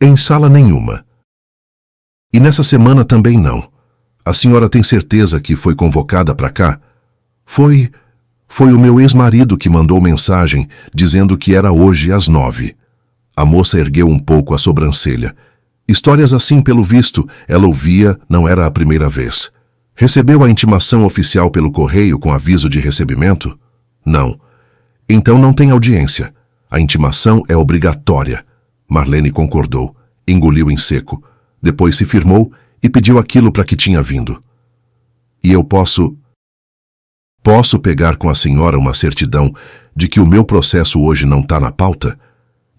Em sala nenhuma. E nessa semana também não. A senhora tem certeza que foi convocada para cá? Foi o meu ex-marido que mandou mensagem dizendo que era hoje às 9. A moça ergueu um pouco a sobrancelha. Histórias assim, pelo visto, ela ouvia, não era a primeira vez. Recebeu a intimação oficial pelo correio com aviso de recebimento? Não. Então não tem audiência. A intimação é obrigatória. Marlene concordou, engoliu em seco. Depois se firmou e pediu aquilo para que tinha vindo. E eu posso pegar com a senhora uma certidão de que o meu processo hoje não está na pauta?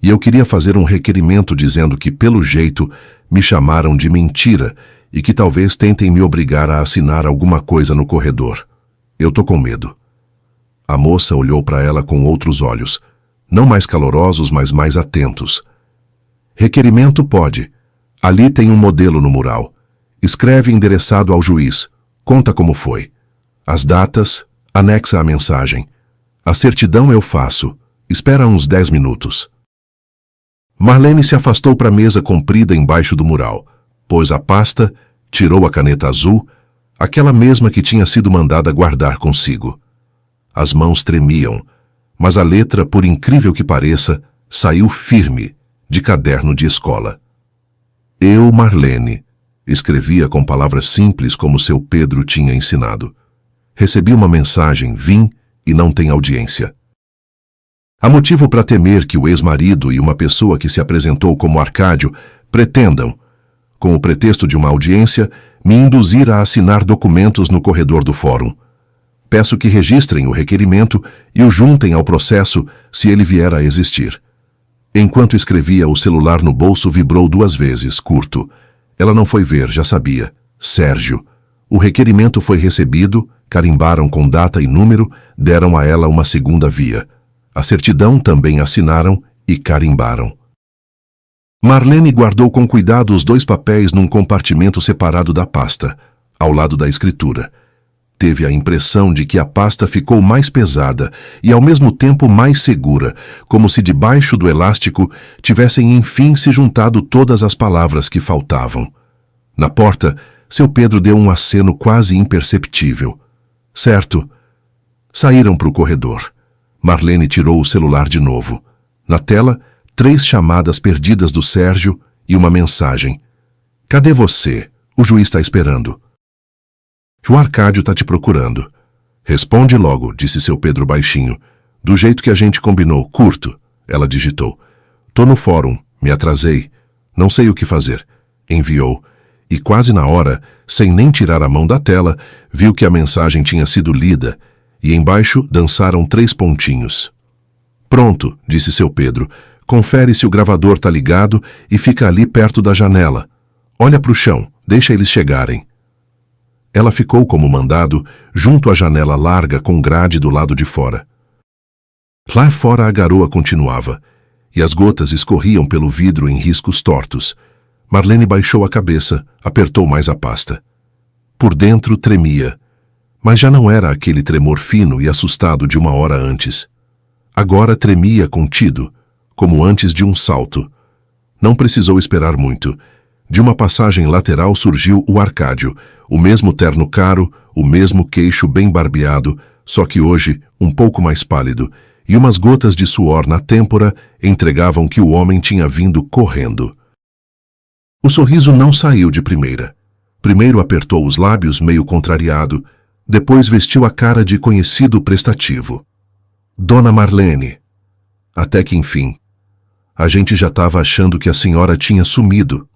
E eu queria fazer um requerimento dizendo que, pelo jeito, me chamaram de mentira e que talvez tentem me obrigar a assinar alguma coisa no corredor. Eu tô com medo. A moça olhou para ela com outros olhos, não mais calorosos, mas mais atentos. Requerimento pode. Ali tem um modelo no mural. Escreve endereçado ao juiz. Conta como foi. As datas, anexa a mensagem. A certidão eu faço. Espera uns 10 minutos. Marlene se afastou para a mesa comprida embaixo do mural, pôs a pasta, tirou a caneta azul, aquela mesma que tinha sido mandada guardar consigo. As mãos tremiam, mas a letra, por incrível que pareça, saiu firme, de caderno de escola. Eu, Marlene, escrevia com palavras simples como seu Pedro tinha ensinado. Recebi uma mensagem, vim e não tem audiência. Há motivo para temer que o ex-marido e uma pessoa que se apresentou como Arcádio pretendam, com o pretexto de uma audiência, me induzir a assinar documentos no corredor do fórum. Peço que registrem o requerimento e o juntem ao processo se ele vier a existir. Enquanto escrevia, o celular no bolso vibrou 2 vezes, curto. Ela não foi ver, já sabia. Sérgio. O requerimento foi recebido, carimbaram com data e número, deram a ela uma segunda via. A certidão também assinaram e carimbaram. Marlene guardou com cuidado os 2 papéis num compartimento separado da pasta, ao lado da escritura. Teve a impressão de que a pasta ficou mais pesada e ao mesmo tempo mais segura, como se debaixo do elástico tivessem enfim se juntado todas as palavras que faltavam. Na porta, seu Pedro deu um aceno quase imperceptível. Certo. Saíram para o corredor. Marlene tirou o celular de novo. Na tela, 3 chamadas perdidas do Sérgio e uma mensagem. Cadê você? O juiz está esperando. O Arcádio tá te procurando. Responde logo, disse seu Pedro baixinho. Do jeito que a gente combinou, curto. Ela digitou. Tô no fórum, me atrasei. Não sei o que fazer. Enviou. E quase na hora, sem nem tirar a mão da tela, viu que a mensagem tinha sido lida. E embaixo dançaram 3 pontinhos. Pronto, disse seu Pedro. Confere se o gravador tá ligado e fica ali perto da janela. Olha pro chão, deixa eles chegarem. Ela ficou como mandado, junto à janela larga com grade do lado de fora. Lá fora a garoa continuava, e as gotas escorriam pelo vidro em riscos tortos. Marlene baixou a cabeça, apertou mais a pasta. Por dentro tremia, mas já não era aquele tremor fino e assustado de uma hora antes. Agora tremia contido, como antes de um salto. Não precisou esperar muito. De uma passagem lateral surgiu o Arcádio, o mesmo terno caro, o mesmo queixo bem barbeado, só que hoje um pouco mais pálido, e umas gotas de suor na têmpora entregavam que o homem tinha vindo correndo. O sorriso não saiu de primeira. Primeiro apertou os lábios meio contrariado, depois vestiu a cara de conhecido prestativo. Dona Marlene. Até que enfim. A gente já estava achando que a senhora tinha sumido.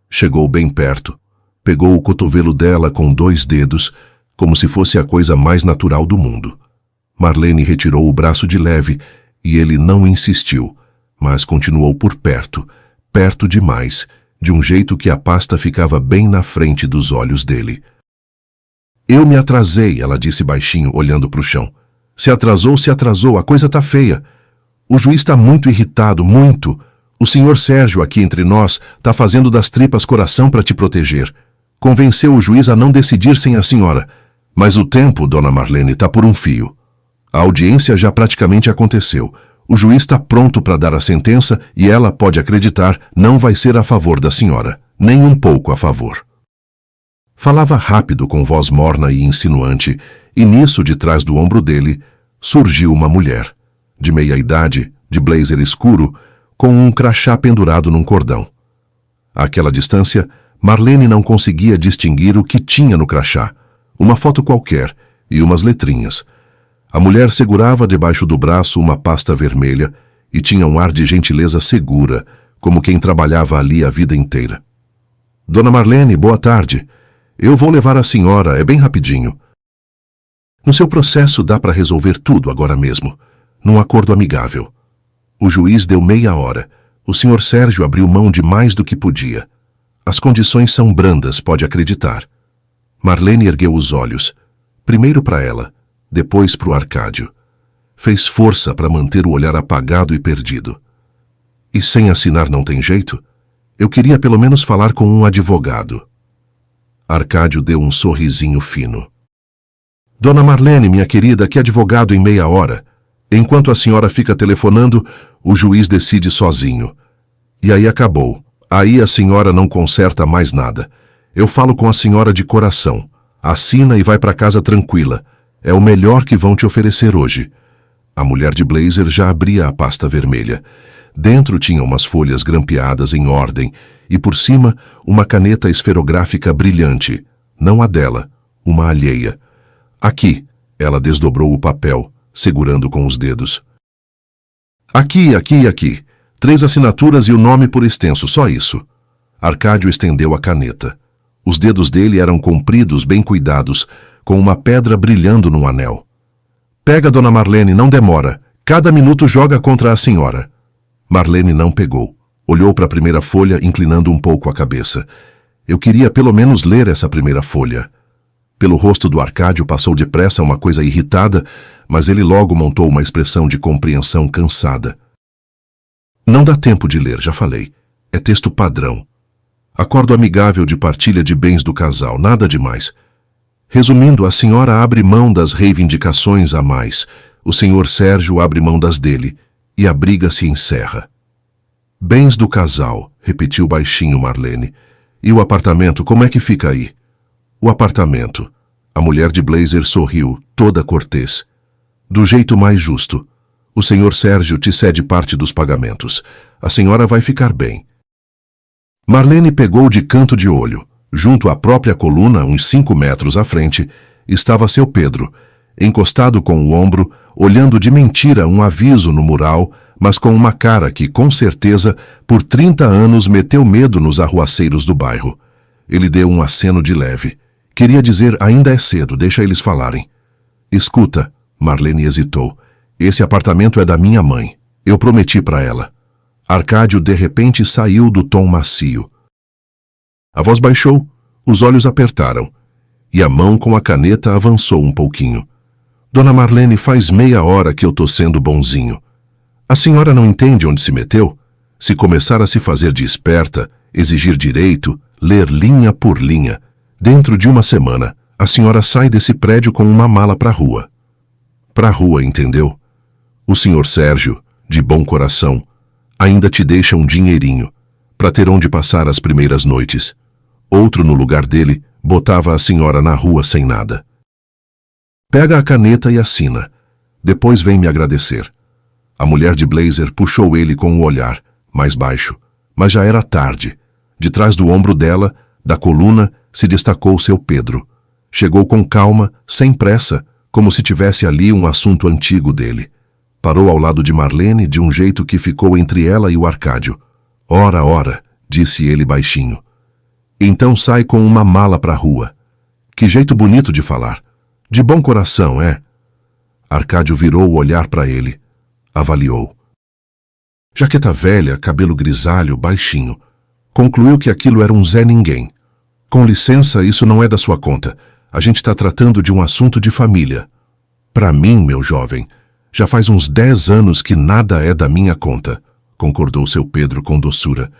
Chegou bem perto, pegou o cotovelo dela com 2 dedos, como se fosse a coisa mais natural do mundo. Marlene retirou o braço de leve e ele não insistiu, mas continuou por perto, perto demais, de um jeito que a pasta ficava bem na frente dos olhos dele. Eu me atrasei, ela disse baixinho, olhando para o chão. Se atrasou, a coisa tá feia. O juiz está muito irritado, muito. O senhor Sérgio, aqui entre nós, tá fazendo das tripas coração para te proteger. Convenceu o juiz a não decidir sem a senhora. Mas o tempo, dona Marlene, tá por um fio. A audiência já praticamente aconteceu. O juiz está pronto para dar a sentença e ela, pode acreditar, não vai ser a favor da senhora. Nem um pouco a favor. Falava rápido com voz morna e insinuante, e nisso, de trás do ombro dele, surgiu uma mulher, de meia idade, de blazer escuro, com um crachá pendurado num cordão. Àquela distância, Marlene não conseguia distinguir o que tinha no crachá, uma foto qualquer e umas letrinhas. A mulher segurava debaixo do braço uma pasta vermelha e tinha um ar de gentileza segura, como quem trabalhava ali a vida inteira. Dona Marlene, boa tarde. Eu vou levar a senhora, é bem rapidinho. No seu processo dá para resolver tudo agora mesmo, num acordo amigável. O juiz deu meia hora. O senhor Sérgio abriu mão de mais do que podia. As condições são brandas, pode acreditar. Marlene ergueu os olhos, primeiro para ela, depois para o Arcádio. Fez força para manter o olhar apagado e perdido. E sem assinar não tem jeito? Eu queria pelo menos falar com um advogado. Arcádio deu um sorrisinho fino. Dona Marlene, minha querida, que advogado em meia hora? Enquanto a senhora fica telefonando, o juiz decide sozinho. E aí acabou. Aí a senhora não conserta mais nada. Eu falo com a senhora de coração. Assina e vai para casa tranquila. É o melhor que vão te oferecer hoje. A mulher de blazer já abria a pasta vermelha. Dentro tinha umas folhas grampeadas em ordem e por cima uma caneta esferográfica brilhante. Não a dela, uma alheia. Aqui, ela desdobrou o papel, segurando com os dedos. Aqui. 3 assinaturas e o nome por extenso, só isso. Arcádio estendeu a caneta. Os dedos dele eram compridos, bem cuidados, com uma pedra brilhando num anel. Pega, dona Marlene, não demora. Cada minuto joga contra a senhora. Marlene não pegou. Olhou para a primeira folha, inclinando um pouco a cabeça. Eu queria pelo menos ler essa primeira folha. Pelo rosto do Arcádio passou depressa uma coisa irritada, mas ele logo montou uma expressão de compreensão cansada. Não dá tempo de ler, já falei. É texto padrão. Acordo amigável de partilha de bens do casal, nada demais. Resumindo, a senhora abre mão das reivindicações a mais, o senhor Sérgio abre mão das dele, e a briga se encerra. Bens do casal, repetiu baixinho Marlene. E o apartamento, como é que fica aí? O apartamento. A mulher de blazer sorriu, toda cortês. Do jeito mais justo. O senhor Sérgio te cede parte dos pagamentos. A senhora vai ficar bem. Marlene pegou de canto de olho. Junto à própria coluna, uns 5 metros à frente, estava seu Pedro, encostado com o ombro, olhando de mentira um aviso no mural, mas com uma cara que, com certeza, por 30 anos meteu medo nos arruaceiros do bairro. Ele deu um aceno de leve. Queria dizer, ainda é cedo, deixa eles falarem. Escuta, Marlene hesitou. Esse apartamento é da minha mãe. Eu prometi para ela. Arcádio de repente saiu do tom macio. A voz baixou, os olhos apertaram, e a mão com a caneta avançou um pouquinho. Dona Marlene, faz meia hora que eu tô sendo bonzinho. A senhora não entende onde se meteu? Se começar a se fazer de esperta, exigir direito, ler linha por linha, dentro de uma semana, a senhora sai desse prédio com uma mala pra rua. Pra rua, entendeu? O senhor Sérgio, de bom coração, ainda te deixa um dinheirinho, pra ter onde passar as primeiras noites. Outro, no lugar dele, botava a senhora na rua sem nada. Pega a caneta e assina. Depois vem me agradecer. A mulher de blazer puxou ele com o olhar, mais baixo, mas já era tarde. De trás do ombro dela, da coluna, se destacou seu Pedro. Chegou com calma, sem pressa, como se tivesse ali um assunto antigo dele. Parou ao lado de Marlene de um jeito que ficou entre ela e o Arcádio. Ora, ora, disse ele baixinho. Então sai com uma mala pra rua. Que jeito bonito de falar. De bom coração, é? Arcádio virou o olhar para ele. Avaliou. Jaqueta velha, cabelo grisalho, baixinho. Concluiu que aquilo era um Zé Ninguém. Com licença, isso não é da sua conta. A gente está tratando de um assunto de família. Para mim, meu jovem, já faz uns 10 anos que nada é da minha conta, concordou seu Pedro com doçura.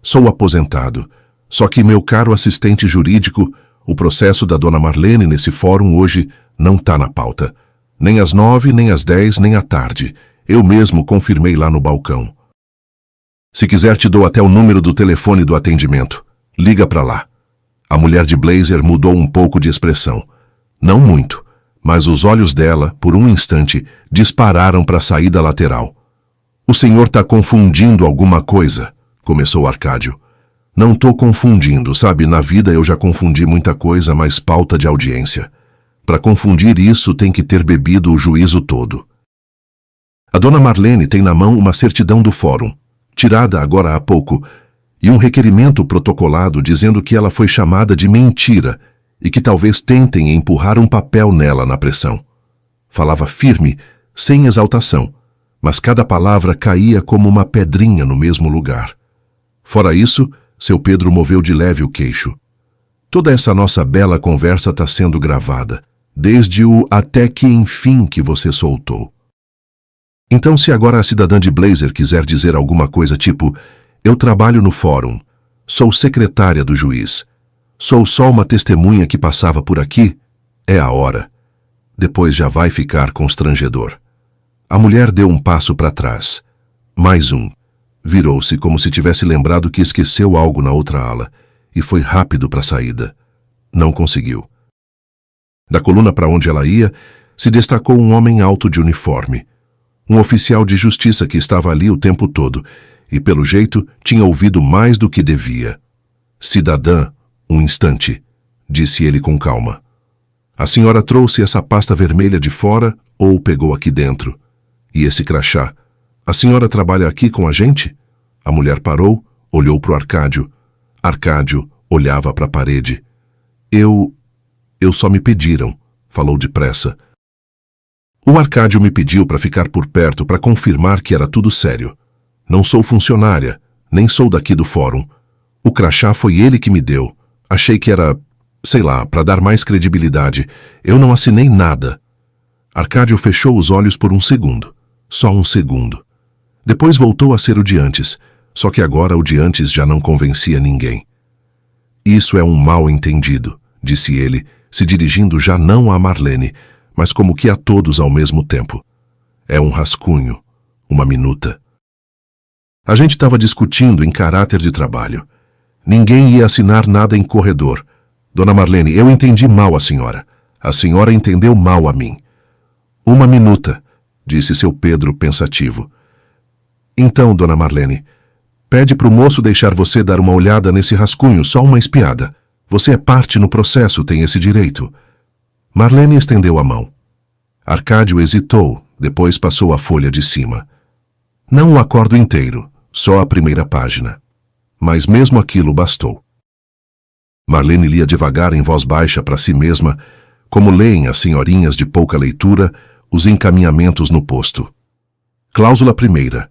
Sou aposentado. Só que, meu caro assistente jurídico, o processo da dona Marlene nesse fórum hoje não está na pauta. Nem às 9, nem às 10, nem à tarde. Eu mesmo confirmei lá no balcão. Se quiser, te dou até o número do telefone do atendimento. Liga para lá. A mulher de blazer mudou um pouco de expressão. Não muito, mas os olhos dela, por um instante, dispararam para a saída lateral. O senhor está confundindo alguma coisa, começou Arcádio. Não tô confundindo, sabe? Na vida eu já confundi muita coisa, mas pauta de audiência. Para confundir isso, tem que ter bebido o juízo todo. A dona Marlene tem na mão uma certidão do fórum, tirada agora há pouco, e um requerimento protocolado dizendo que ela foi chamada de mentira e que talvez tentem empurrar um papel nela na pressão. Falava firme, sem exaltação, mas cada palavra caía como uma pedrinha no mesmo lugar. Fora isso, seu Pedro moveu de leve o queixo. Toda essa nossa bela conversa está sendo gravada, desde o até que enfim que você soltou. Então, se agora a cidadã de blazer quiser dizer alguma coisa tipo, eu trabalho no fórum, sou secretária do juiz, sou só uma testemunha que passava por aqui, é a hora. Depois já vai ficar constrangedor. A mulher deu um passo para trás. Mais um. Virou-se como se tivesse lembrado que esqueceu algo na outra ala e foi rápido para a saída. Não conseguiu. Da coluna para onde ela ia, se destacou um homem alto de uniforme. Um oficial de justiça que estava ali o tempo todo e, pelo jeito, tinha ouvido mais do que devia. Cidadã, um instante, disse ele com calma. A senhora trouxe essa pasta vermelha de fora ou pegou aqui dentro? E esse crachá? A senhora trabalha aqui com a gente? A mulher parou, olhou para o Arcádio. Arcádio olhava para a parede. Eu só me pediram, falou depressa. O Arcádio me pediu para ficar por perto para confirmar que era tudo sério. Não sou funcionária, nem sou daqui do fórum. O crachá foi ele que me deu. Achei que era, sei lá, para dar mais credibilidade. Eu não assinei nada. Arcádio fechou os olhos por um segundo. Só um segundo. Depois voltou a ser o de antes. Só que agora o de antes já não convencia ninguém. Isso é um mal-entendido, disse ele, se dirigindo já não a Marlene, mas como que a todos ao mesmo tempo. É um rascunho, uma minuta. A gente estava discutindo em caráter de trabalho. Ninguém ia assinar nada em corredor. Dona Marlene, eu entendi mal a senhora. A senhora entendeu mal a mim. Uma minuta, disse seu Pedro pensativo. Então, Dona Marlene, pede pro moço deixar você dar uma olhada nesse rascunho, só uma espiada. Você é parte no processo, tem esse direito. Marlene estendeu a mão. Arcádio hesitou, depois passou a folha de cima. Não o acordo inteiro, só a primeira página. Mas mesmo aquilo bastou. Marlene lia devagar em voz baixa para si mesma, como leem as senhorinhas de pouca leitura, os encaminhamentos no posto. Cláusula primeira.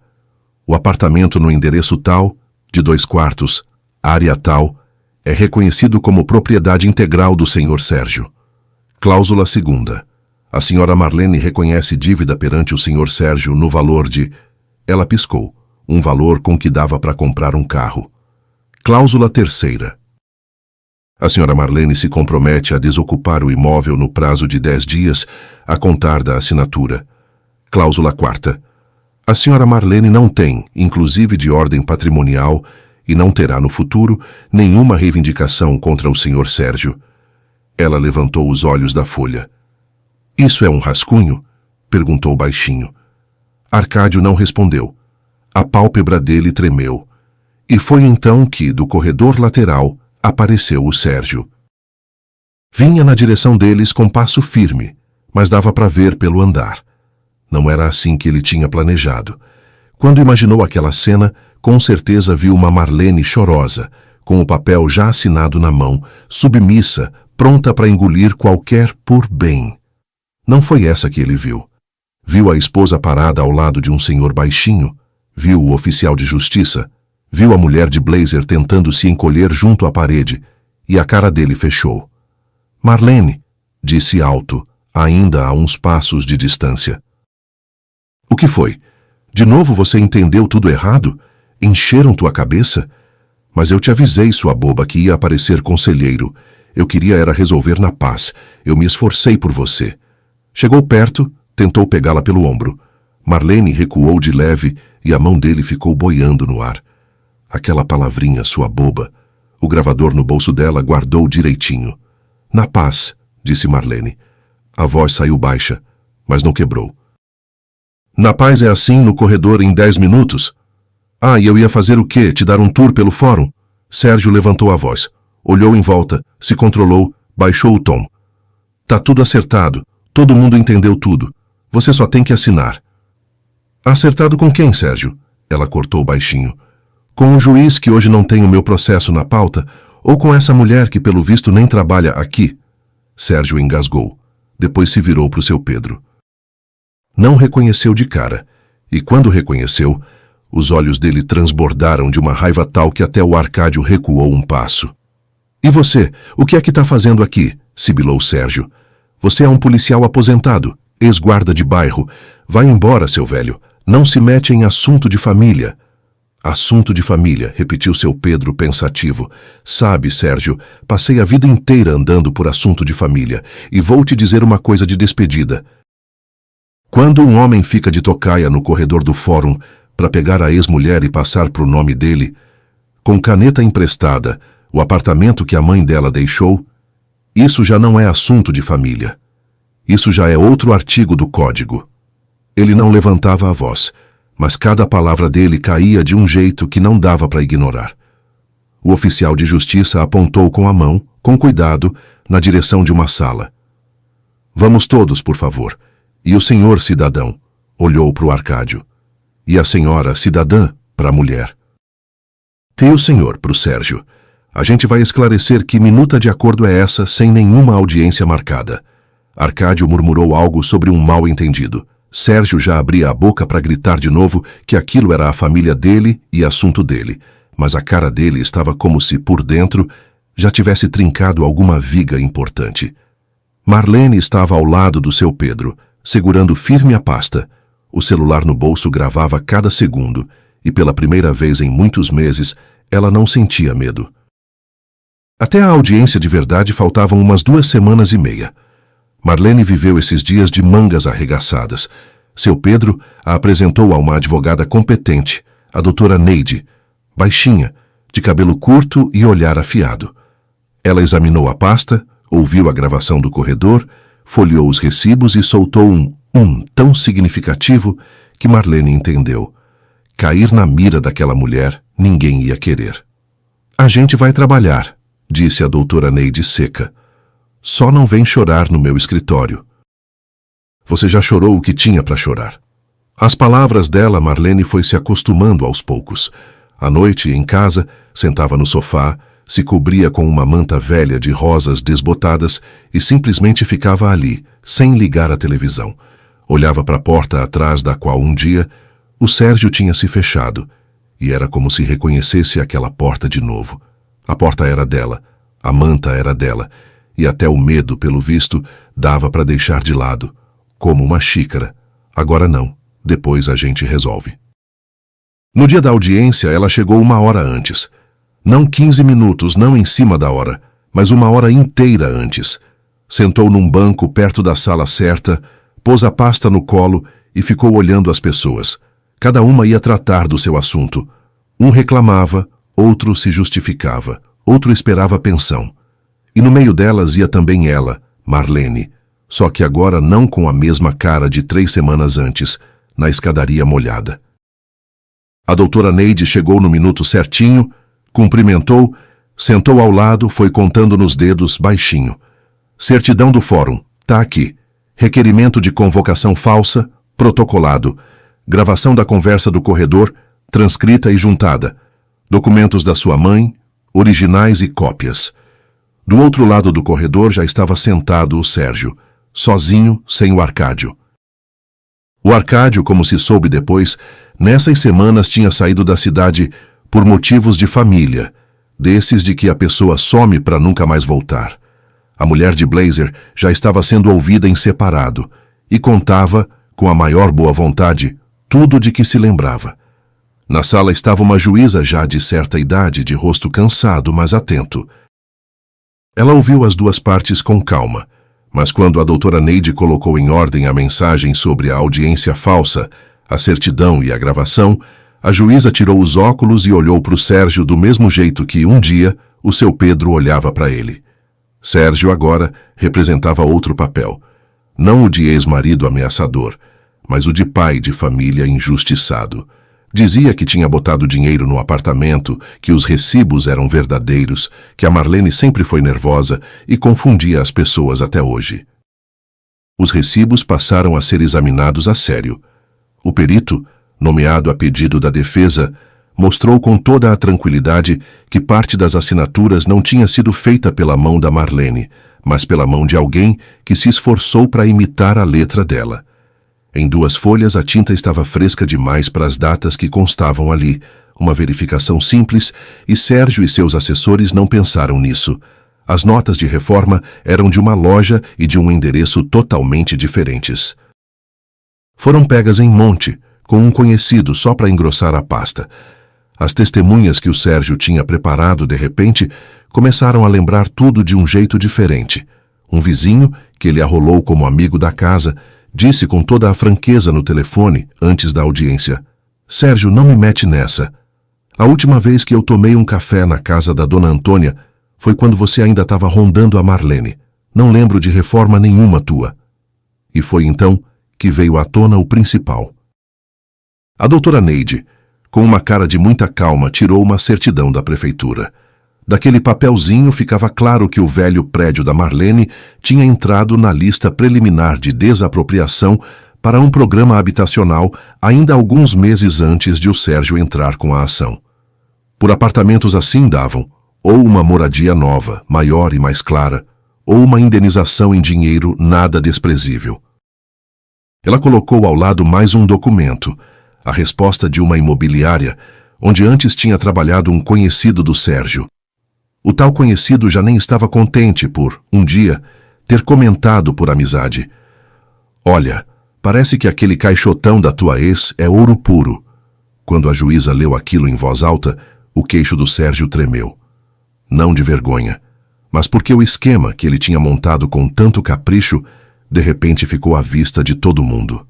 O apartamento no endereço tal, de 2 quartos, área tal, é reconhecido como propriedade integral do senhor Sérgio. Cláusula segunda. A senhora Marlene reconhece dívida perante o senhor Sérgio no valor de... Ela piscou, um valor com que dava para comprar um carro. Cláusula terceira. A senhora Marlene se compromete a desocupar o imóvel no prazo de 10 dias, a contar da assinatura. Cláusula quarta. A senhora Marlene não tem, inclusive de ordem patrimonial, e não terá no futuro, nenhuma reivindicação contra o senhor Sérgio. Ela levantou os olhos da folha. Isso é um rascunho? Perguntou baixinho. Arcádio não respondeu. A pálpebra dele tremeu. E foi então que, do corredor lateral, apareceu o Sérgio. Vinha na direção deles com passo firme, mas dava para ver pelo andar. Não era assim que ele tinha planejado. Quando imaginou aquela cena, com certeza viu uma Marlene chorosa, com o papel já assinado na mão, submissa, pronta para engolir qualquer por bem. Não foi essa que ele viu. Viu a esposa parada ao lado de um senhor baixinho, viu o oficial de justiça, viu a mulher de blazer tentando se encolher junto à parede, e a cara dele fechou. Marlene, disse alto, ainda a uns passos de distância. O que foi? De novo você entendeu tudo errado? Encheram tua cabeça? Mas eu te avisei, sua boba, que ia aparecer conselheiro. Eu queria era resolver na paz. Eu me esforcei por você. Chegou perto, tentou pegá-la pelo ombro. Marlene recuou de leve e a mão dele ficou boiando no ar. Aquela palavrinha, sua boba. O gravador no bolso dela guardou direitinho. Na paz, disse Marlene. A voz saiu baixa, mas não quebrou. Na paz é assim no corredor em 10 minutos? Ah, e eu ia fazer o quê? Te dar um tour pelo fórum? Sérgio levantou a voz. Olhou em volta, se controlou, baixou o tom. Tá tudo acertado. Todo mundo entendeu tudo. Você só tem que assinar. Acertado com quem, Sérgio? Ela cortou baixinho. Com o juiz que hoje não tem o meu processo na pauta, ou com essa mulher que pelo visto nem trabalha aqui? Sérgio engasgou. Depois se virou para o seu Pedro. Não reconheceu de cara, e quando reconheceu, os olhos dele transbordaram de uma raiva tal que até o Arcádio recuou um passo. E você, o que é que tá fazendo aqui? Sibilou Sérgio. Você é um policial aposentado, ex-guarda de bairro. Vai embora, seu velho. Não se mete em assunto de família. Assunto de família, repetiu seu Pedro pensativo. Sabe, Sérgio, passei a vida inteira andando por assunto de família, e vou te dizer uma coisa de despedida. Quando um homem fica de tocaia no corredor do fórum para pegar a ex-mulher e passar pro nome dele, com caneta emprestada, o apartamento que a mãe dela deixou, isso já não é assunto de família. Isso já é outro artigo do Código. Ele não levantava a voz, mas cada palavra dele caía de um jeito que não dava para ignorar. O oficial de justiça apontou com a mão, com cuidado, na direção de uma sala. Vamos todos, por favor. E o senhor cidadão, olhou para o Arcádio. E a senhora cidadã, para a mulher. E o senhor, para o Sérgio. A gente vai esclarecer que minuta de acordo é essa sem nenhuma audiência marcada. Arcádio murmurou algo sobre um mal-entendido. Sérgio já abria a boca para gritar de novo que aquilo era a família dele e assunto dele, mas a cara dele estava como se, por dentro, já tivesse trincado alguma viga importante. Marlene estava ao lado do seu Pedro, segurando firme a pasta. O celular no bolso gravava cada segundo, e pela primeira vez em muitos meses, ela não sentia medo. Até a audiência de verdade faltavam umas 2 semanas e meia. Marlene viveu esses dias de mangas arregaçadas. Seu Pedro a apresentou a uma advogada competente, a doutora Neide, baixinha, de cabelo curto e olhar afiado. Ela examinou a pasta, ouviu a gravação do corredor, folheou os recibos e soltou um tão significativo que Marlene entendeu. Cair na mira daquela mulher, ninguém ia querer. A gente vai trabalhar, disse a doutora Neide seca. Só não vem chorar no meu escritório. Você já chorou o que tinha para chorar. Às palavras dela, Marlene foi se acostumando aos poucos. À noite, em casa, sentava no sofá, se cobria com uma manta velha de rosas desbotadas e simplesmente ficava ali, sem ligar a televisão. Olhava para a porta atrás da qual um dia o Sérgio tinha se fechado, e era como se reconhecesse aquela porta de novo. A porta era dela, a manta era dela, e até o medo, pelo visto, dava para deixar de lado, como uma xícara. Agora não, depois a gente resolve. No dia da audiência, ela chegou 1 hora antes. Não 15 minutos, não em cima da hora, mas 1 hora inteira antes. Sentou num banco perto da sala certa, pôs a pasta no colo e ficou olhando as pessoas. Cada uma ia tratar do seu assunto. Um reclamava, outro se justificava, outro esperava pensão. E no meio delas ia também ela, Marlene, só que agora não com a mesma cara de 3 semanas antes, na escadaria molhada. A doutora Neide chegou no minuto certinho, cumprimentou, sentou ao lado, foi contando nos dedos, baixinho. Certidão do fórum, tá aqui. Requerimento de convocação falsa, protocolado. Gravação da conversa do corredor, transcrita e juntada. Documentos da sua mãe, originais e cópias. Do outro lado do corredor já estava sentado o Sérgio, sozinho, sem o Arcádio. O Arcádio, como se soube depois, nessas semanas tinha saído da cidade por motivos de família, desses de que a pessoa some para nunca mais voltar. A mulher de Blazer já estava sendo ouvida em separado e contava, com a maior boa vontade, tudo de que se lembrava. Na sala estava uma juíza já de certa idade, de rosto cansado, mas atento. Ela ouviu as 2 partes com calma, mas quando a doutora Neide colocou em ordem a mensagem sobre a audiência falsa, a certidão e a gravação, a juíza tirou os óculos e olhou para o Sérgio do mesmo jeito que, um dia, o seu Pedro olhava para ele. Sérgio agora representava outro papel, não o de ex-marido ameaçador, mas o de pai de família injustiçado. Dizia que tinha botado dinheiro no apartamento, que os recibos eram verdadeiros, que a Marlene sempre foi nervosa e confundia as pessoas até hoje. Os recibos passaram a ser examinados a sério. O perito, nomeado a pedido da defesa, mostrou com toda a tranquilidade que parte das assinaturas não tinha sido feita pela mão da Marlene, mas pela mão de alguém que se esforçou para imitar a letra dela. Em 2 folhas a tinta estava fresca demais para as datas que constavam ali, uma verificação simples, e Sérgio e seus assessores não pensaram nisso. As notas de reforma eram de uma loja e de um endereço totalmente diferentes. Foram pegas em monte, com um conhecido só para engrossar a pasta. As testemunhas que o Sérgio tinha preparado, de repente, começaram a lembrar tudo de um jeito diferente. Um vizinho, que ele arrolou como amigo da casa, disse com toda a franqueza no telefone, antes da audiência: Sérgio, não me mete nessa. A última vez que eu tomei um café na casa da dona Antônia foi quando você ainda estava rondando a Marlene. Não lembro de reforma nenhuma tua. E foi então que veio à tona o principal. A doutora Neide, com uma cara de muita calma, tirou uma certidão da prefeitura. Daquele papelzinho ficava claro que o velho prédio da Marlene tinha entrado na lista preliminar de desapropriação para um programa habitacional ainda alguns meses antes de o Sérgio entrar com a ação. Por apartamentos assim davam ou uma moradia nova, maior e mais clara, ou uma indenização em dinheiro nada desprezível. Ela colocou ao lado mais um documento, a resposta de uma imobiliária, onde antes tinha trabalhado um conhecido do Sérgio. O tal conhecido já nem estava contente por, um dia, ter comentado por amizade: Olha, parece que aquele caixotão da tua ex é ouro puro. Quando a juíza leu aquilo em voz alta, o queixo do Sérgio tremeu. Não de vergonha, mas porque o esquema que ele tinha montado com tanto capricho, de repente ficou à vista de todo mundo.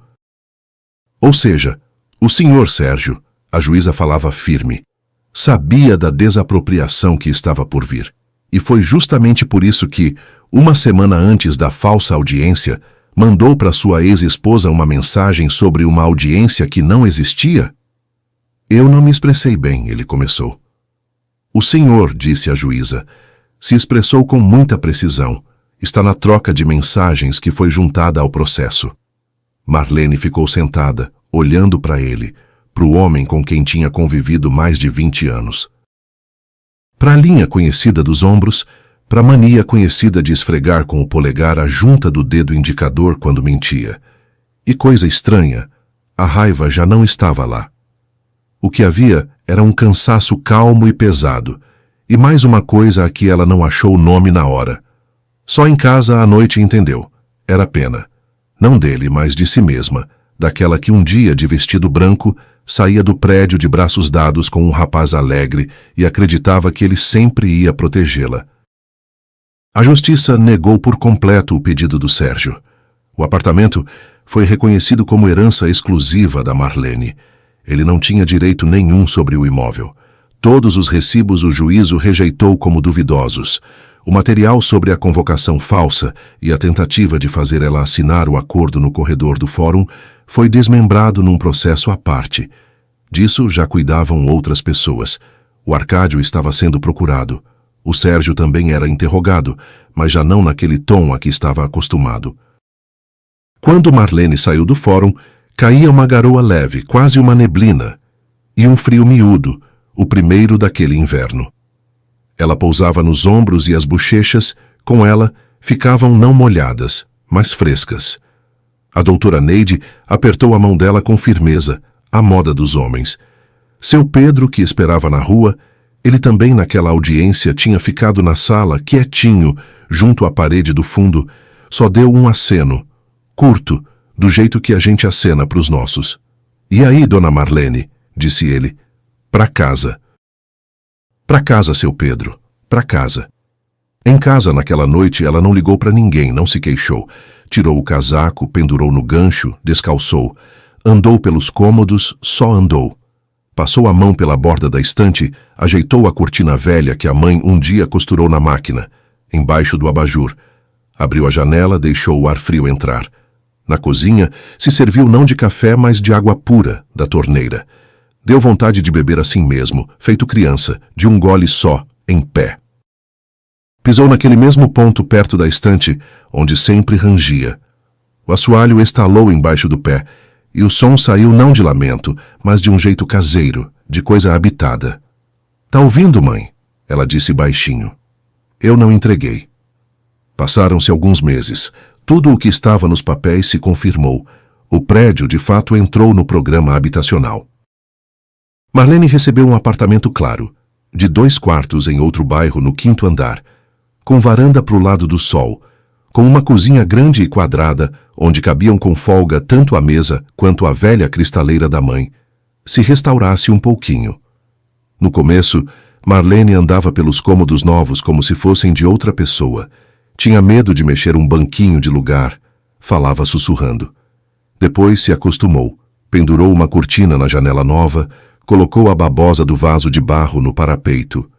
Ou seja, o senhor Sérgio, a juíza falava firme, sabia da desapropriação que estava por vir. E foi justamente por isso que, uma semana antes da falsa audiência, mandou para sua ex-esposa uma mensagem sobre uma audiência que não existia? Eu não me expressei bem, ele começou. O senhor, disse a juíza, se expressou com muita precisão. Está na troca de mensagens que foi juntada ao processo. Marlene ficou sentada, olhando para ele, para o homem com quem tinha convivido mais de 20 anos. Para a linha conhecida dos ombros, para a mania conhecida de esfregar com o polegar a junta do dedo indicador quando mentia. E coisa estranha, a raiva já não estava lá. O que havia era um cansaço calmo e pesado, e mais uma coisa a que ela não achou o nome na hora. Só em casa à noite entendeu. Era pena. Não dele, mas de si mesma, daquela que um dia, de vestido branco, saía do prédio de braços dados com um rapaz alegre e acreditava que ele sempre ia protegê-la. A justiça negou por completo o pedido do Sérgio. O apartamento foi reconhecido como herança exclusiva da Marlene. Ele não tinha direito nenhum sobre o imóvel. Todos os recibos o juízo rejeitou como duvidosos. O material sobre a convocação falsa e a tentativa de fazer ela assinar o acordo no corredor do fórum foi desmembrado num processo à parte. Disso já cuidavam outras pessoas. O Arcádio estava sendo procurado. O Sérgio também era interrogado, mas já não naquele tom a que estava acostumado. Quando Marlene saiu do fórum, caía uma garoa leve, quase uma neblina, e um frio miúdo, o primeiro daquele inverno. Ela pousava nos ombros e as bochechas, com ela, ficavam não molhadas, mas frescas. A doutora Neide apertou a mão dela com firmeza, à moda dos homens. Seu Pedro, que esperava na rua, ele também naquela audiência tinha ficado na sala, quietinho, junto à parede do fundo, só deu um aceno, curto, do jeito que a gente acena para os nossos. E aí, dona Marlene, disse ele, pra casa. Pra casa, seu Pedro, pra casa. Em casa, naquela noite, ela não ligou para ninguém, não se queixou. Tirou o casaco, pendurou no gancho, descalçou. Andou pelos cômodos, só andou. Passou a mão pela borda da estante, ajeitou a cortina velha que a mãe um dia costurou na máquina, embaixo do abajur. Abriu a janela, deixou o ar frio entrar. Na cozinha, se serviu não de café, mas de água pura, da torneira. Deu vontade de beber assim mesmo, feito criança, de um gole só, em pé. Pisou naquele mesmo ponto perto da estante, onde sempre rangia. O assoalho estalou embaixo do pé, e o som saiu não de lamento, mas de um jeito caseiro, de coisa habitada. Tá ouvindo, mãe? Ela disse baixinho. Eu não entreguei. Passaram-se alguns meses. Tudo o que estava nos papéis se confirmou. O prédio, de fato, entrou no programa habitacional. Marlene recebeu um apartamento claro, de 2 quartos em outro bairro no 5º andar, com varanda para o lado do sol, com uma cozinha grande e quadrada, onde cabiam com folga tanto a mesa quanto a velha cristaleira da mãe, se restaurasse um pouquinho. No começo, Marlene andava pelos cômodos novos como se fossem de outra pessoa. Tinha medo de mexer um banquinho de lugar. Falava sussurrando. Depois se acostumou. Pendurou uma cortina na janela nova, colocou a babosa do vaso de barro no parapeito.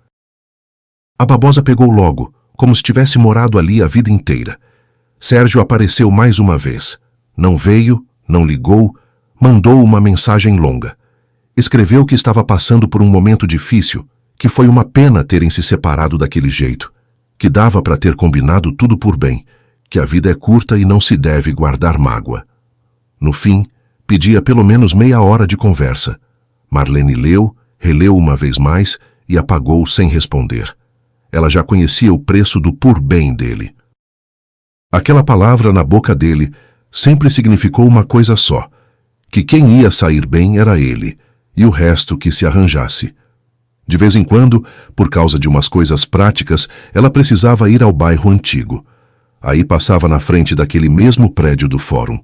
A babosa pegou logo, como se tivesse morado ali a vida inteira. Sérgio apareceu mais uma vez. Não veio, não ligou, mandou uma mensagem longa. Escreveu que estava passando por um momento difícil, que foi uma pena terem se separado daquele jeito, que dava para ter combinado tudo por bem, que a vida é curta e não se deve guardar mágoa. No fim, pedia pelo menos meia hora de conversa. Marlene leu, releu uma vez mais e apagou sem responder. Ela já conhecia o preço do por bem dele. Aquela palavra na boca dele sempre significou uma coisa só, que quem ia sair bem era ele, e o resto que se arranjasse. De vez em quando, por causa de umas coisas práticas, ela precisava ir ao bairro antigo. Aí passava na frente daquele mesmo prédio do fórum.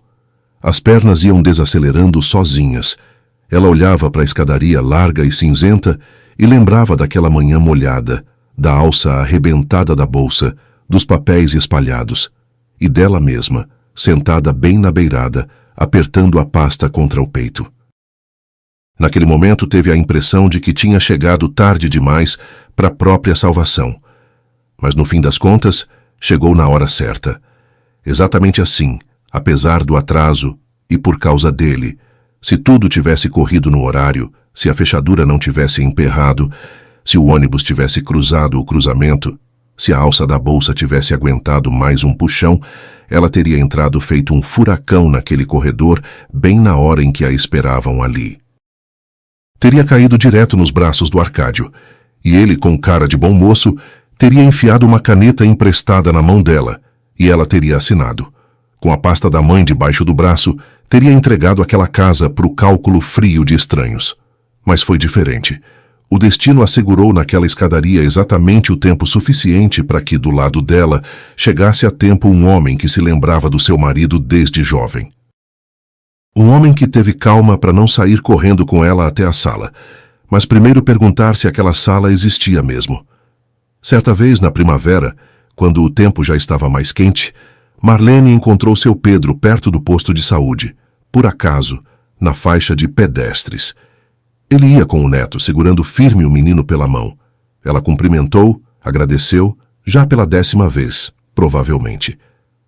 As pernas iam desacelerando sozinhas. Ela olhava para a escadaria larga e cinzenta e lembrava daquela manhã molhada, da alça arrebentada da bolsa, dos papéis espalhados, e dela mesma, sentada bem na beirada, apertando a pasta contra o peito. Naquele momento teve a impressão de que tinha chegado tarde demais para a própria salvação. Mas no fim das contas, chegou na hora certa. Exatamente assim, apesar do atraso e por causa dele. Se tudo tivesse corrido no horário, se a fechadura não tivesse emperrado, se o ônibus tivesse cruzado o cruzamento, se a alça da bolsa tivesse aguentado mais um puxão, ela teria entrado feito um furacão naquele corredor bem na hora em que a esperavam ali. Teria caído direto nos braços do Arcádio, e ele, com cara de bom moço, teria enfiado uma caneta emprestada na mão dela, e ela teria assinado. Com a pasta da mãe debaixo do braço, teria entregado aquela casa para o cálculo frio de estranhos. Mas foi diferente. O destino assegurou naquela escadaria exatamente o tempo suficiente para que, do lado dela, chegasse a tempo um homem que se lembrava do seu marido desde jovem. Um homem que teve calma para não sair correndo com ela até a sala, mas primeiro perguntar se aquela sala existia mesmo. Certa vez, na primavera, quando o tempo já estava mais quente, Marlene encontrou seu Pedro perto do posto de saúde, por acaso, na faixa de pedestres. Ele ia com o neto, segurando firme o menino pela mão. Ela cumprimentou, agradeceu, já pela 10ª vez, provavelmente.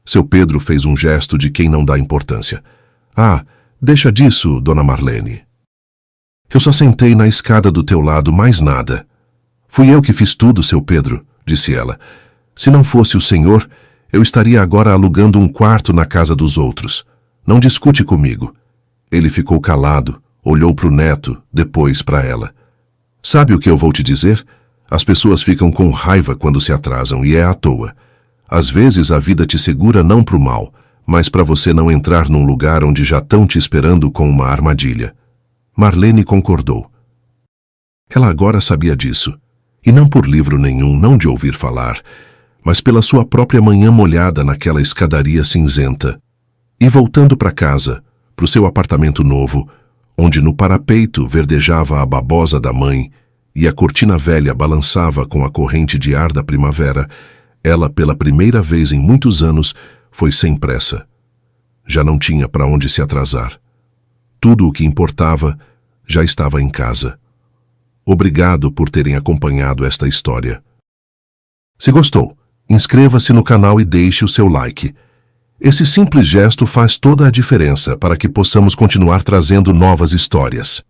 Seu Pedro fez um gesto de quem não dá importância. Ah, deixa disso, dona Marlene. Eu só sentei na escada do teu lado, mais nada. Fui eu que fiz tudo, seu Pedro, disse ela. Se não fosse o senhor, eu estaria agora alugando um quarto na casa dos outros. Não discute comigo. Ele ficou calado, olhou para o neto, depois para ela. Sabe o que eu vou te dizer? As pessoas ficam com raiva quando se atrasam e é à toa. Às vezes a vida te segura não para o mal, mas para você não entrar num lugar onde já estão te esperando com uma armadilha. Marlene concordou. Ela agora sabia disso, e não por livro nenhum, não de ouvir falar, mas pela sua própria manhã molhada naquela escadaria cinzenta. E voltando para casa, para o seu apartamento novo, onde no parapeito verdejava a babosa da mãe e a cortina velha balançava com a corrente de ar da primavera, ela, pela primeira vez em muitos anos, foi sem pressa. Já não tinha para onde se atrasar. Tudo o que importava já estava em casa. Obrigado por terem acompanhado esta história. Se gostou, inscreva-se no canal e deixe o seu like. Esse simples gesto faz toda a diferença para que possamos continuar trazendo novas histórias.